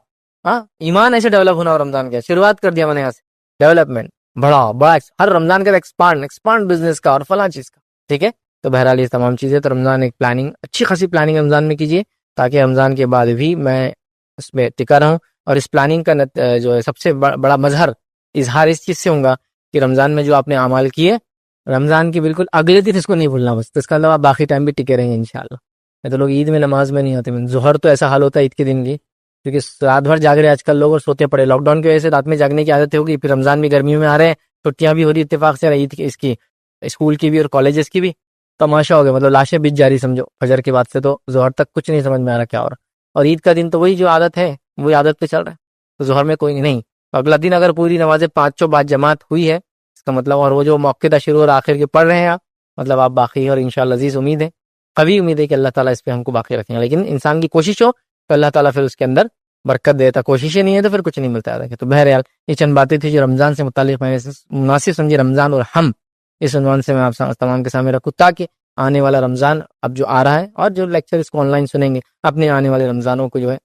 ہاں ایمان ایسے ڈیولپ ہونا. رمضان کے شروعات کر دیا میں نے یہاں سے ڈیولپمنٹ. بڑا ہر رمضان کا ایکسپانڈ بزنس کا اور فلاں چیز کا. ٹھیک ہے, تو بہرحال یہ تمام چیزیں, تو رمضان ایک پلاننگ, اچھی خاصی پلاننگ رمضان میں کیجیے تاکہ رمضان کے بعد بھی میں اس میں ٹکا رہوں. اور اس پلاننگ کا جو ہے سب سے بڑا مظہر اظہار اس چیز سے ہوگا کہ رمضان میں جو آپ نے اعمال کیے رمضان کی بالکل اگلے دن اس کو نہیں بھولنا بس, تو اس کا علاوہ باقی ٹائم بھی ٹکے رہیں گے انشاءاللہ. تو لوگ عید میں نماز میں نہیں آتے, ظہر تو ایسا حال ہوتا ہے عید کے دن کی, کیونکہ رات بھر جاگ رہے آج کل لوگ اور سوتے پڑے, لاک ڈاؤن کی وجہ سے رات میں جاگنے کی عادت ہوگی, پھر رمضان بھی گرمیوں میں آ رہے ہیں, چھٹیاں بھی ہو رہی اتفاق سے عید کی, اس کی اسکول کی بھی اور کالجز کی بھی, تماشا ہو گیا, مطلب لاشیں بیچ جاری سمجھو فجر کے بعد سے تو ظہر تک کچھ نہیں سمجھ میں آ رہا کیا ہو رہا. اور عید کا دن تو وہی جو عادت ہے وہی عادت پہ چل رہا ہے, تو ظہر میں کوئی نہیں. اگلا دن اگر پوری نمازیں پانچوں بعد جماعت ہوئی ہے اس کا مطلب, اور وہ جو موقع شروع اور آخر کے پڑھ رہے ہیں آپ, مطلب آپ باقی, اور انشاءاللہ عزیز امید ہے, قوی امید ہے کہ اللہ تعالیٰ اس پہ ہم کو باقی رکھیں گے. لیکن انسان کی کوشش ہو تو اللہ تعالیٰ پھر اس کے اندر برکت دیتا, کوششیں نہیں ہے تو پھر کچھ نہیں ملتا ہے. تو بہرحال یہ چند باتیں تھی جو رمضان سے متعلق میں مناسب سمجھے, رمضان اور ہم, اس عنوان سے میں آپ تمام کے سامنے رکھوں تاکہ آنے والا رمضان اب جو آ رہا ہے اور جو لیکچر اس کو آن لائن سنیں گے اپنے آنے والے رمضانوں کو جو ہے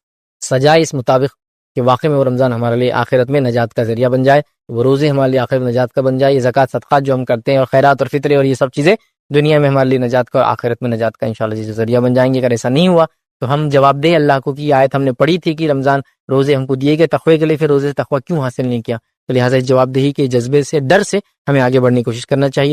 سجائے اس مطابق کہ واقعی میں وہ رمضان ہمارے لیے آخرت میں نجات کا ذریعہ بن جائے, وہ روزے ہمارے لیے آخرت میں نجات کا بن جائے, یہ زکوٰۃ صدقات جو ہم کرتے ہیں اور خیرات اور فطرے اور یہ سب چیزیں دنیا میں ہمارے لیے نجات کا اور آخرت میں نجات کا انشاءاللہ ذریعہ بن جائیں گے. اگر ایسا نہیں ہوا تو ہم جواب دیں اللہ کو, کی آیت ہم نے پڑھی تھی کہ رمضان روزے ہم کو دیے گئے تقوی کے لیے, پھر روزے تقوی کیوں حاصل نہیں کیا, تو لہٰذا اس جواب دہی کے جذبے سے, ڈر سے ہمیں آگے بڑھنے کی کوشش کرنا چاہیے.